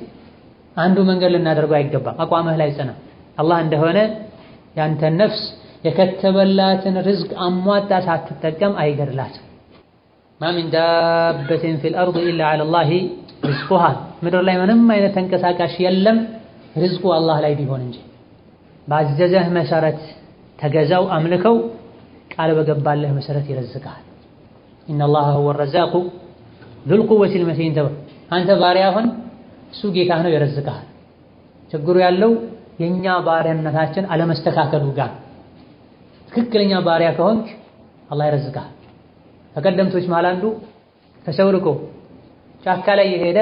አንዱ መንገድ ልናደርገው አይገባም። አቋምህ ላይ ጽና። አላህ እንደሆነ ያንተን ነፍስ የከተበላትን ርዝቅ አሟጣ ሳትጠቀም አይገድላትም። ማ ሚን ዳበትን ፊል አርድ ኢላ ዐለላሂ ሪዝቁሃ፣ ምድር ላይ ምንም አይነት ተንቀሳቃሽ የለም ርዝቁ አላህ ላይ ቢሆን እንጂ። ባዘዘህ መሰረት ተገዛው፣ አምልከው፣ ቃል በገባለህ መሰረት ይረዝቅሃል። ኢነላሃ ሁወ ረዛቁ ዙል ቁወቲል መቲን ተብሎ አንተ ባሪያ ሁን፣ እሱ ጌታህ ነው ይረዝቅሃል። ችግሩ ያለው የኛ ባሪያነታችን አለመስተካከሉ ጋር። ትክክለኛ ባሪያ ከሆንክ አላህ ይረዝቅሃል። ከቀደምቶች መሃል አንዱ ከሰው ርቆ ጫካ ላይ የሄደ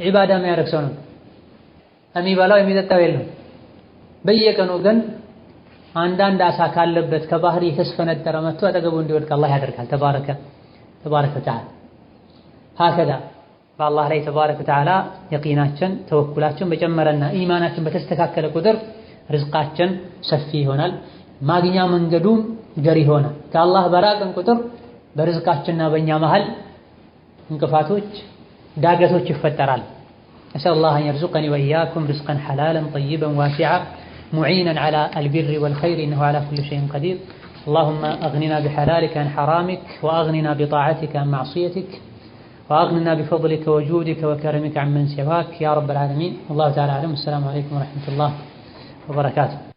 ዒባዳ የሚያደርግ ሰው ነው። የሚበላው የሚጠጣው የለም። በየቀኑ ግን አንዳንድ አሳ ካለበት ከባህር የተስፈነጠረ መጥቶ አጠገቡ እንዲወድቅ አላህ ያደርጋል። ተባረከ ወተዓላ። ሀከዛ በአላህ ላይ ተባረከ ወተዓላ የቂናችን ተወኩላችን በጨመረና ኢማናችን በተስተካከለ ቁጥር ርዝቃችን ሰፊ ይሆናል፣ ማግኛ መንገዱም ገር ይሆናል። ከአላህ በራቅን ቁጥር በርዝቃችንና በእኛ መሃል እንቅፋቶች ዳገቶች ይፈጠራል። ነስአሉላህ አን የርዙቀኒ ወኢያኩም ርዝቀን ሐላለን ጠይበን ዋሲዓ ሙዒነን ዐላ አልቢሪ ወልኸይሪ ኢነሁ ዐላ ኩሊ ሸይኢን ቀዲር። اللهم أغننا بحلالك عن حرامك وأغننا بطاعتك عن معصيتك وأغننا بفضلك وجودك وكرمك عمن سواك يا رب العالمين. الله تعالى أعلم. السلام عليكم ورحمة الله وبركاته.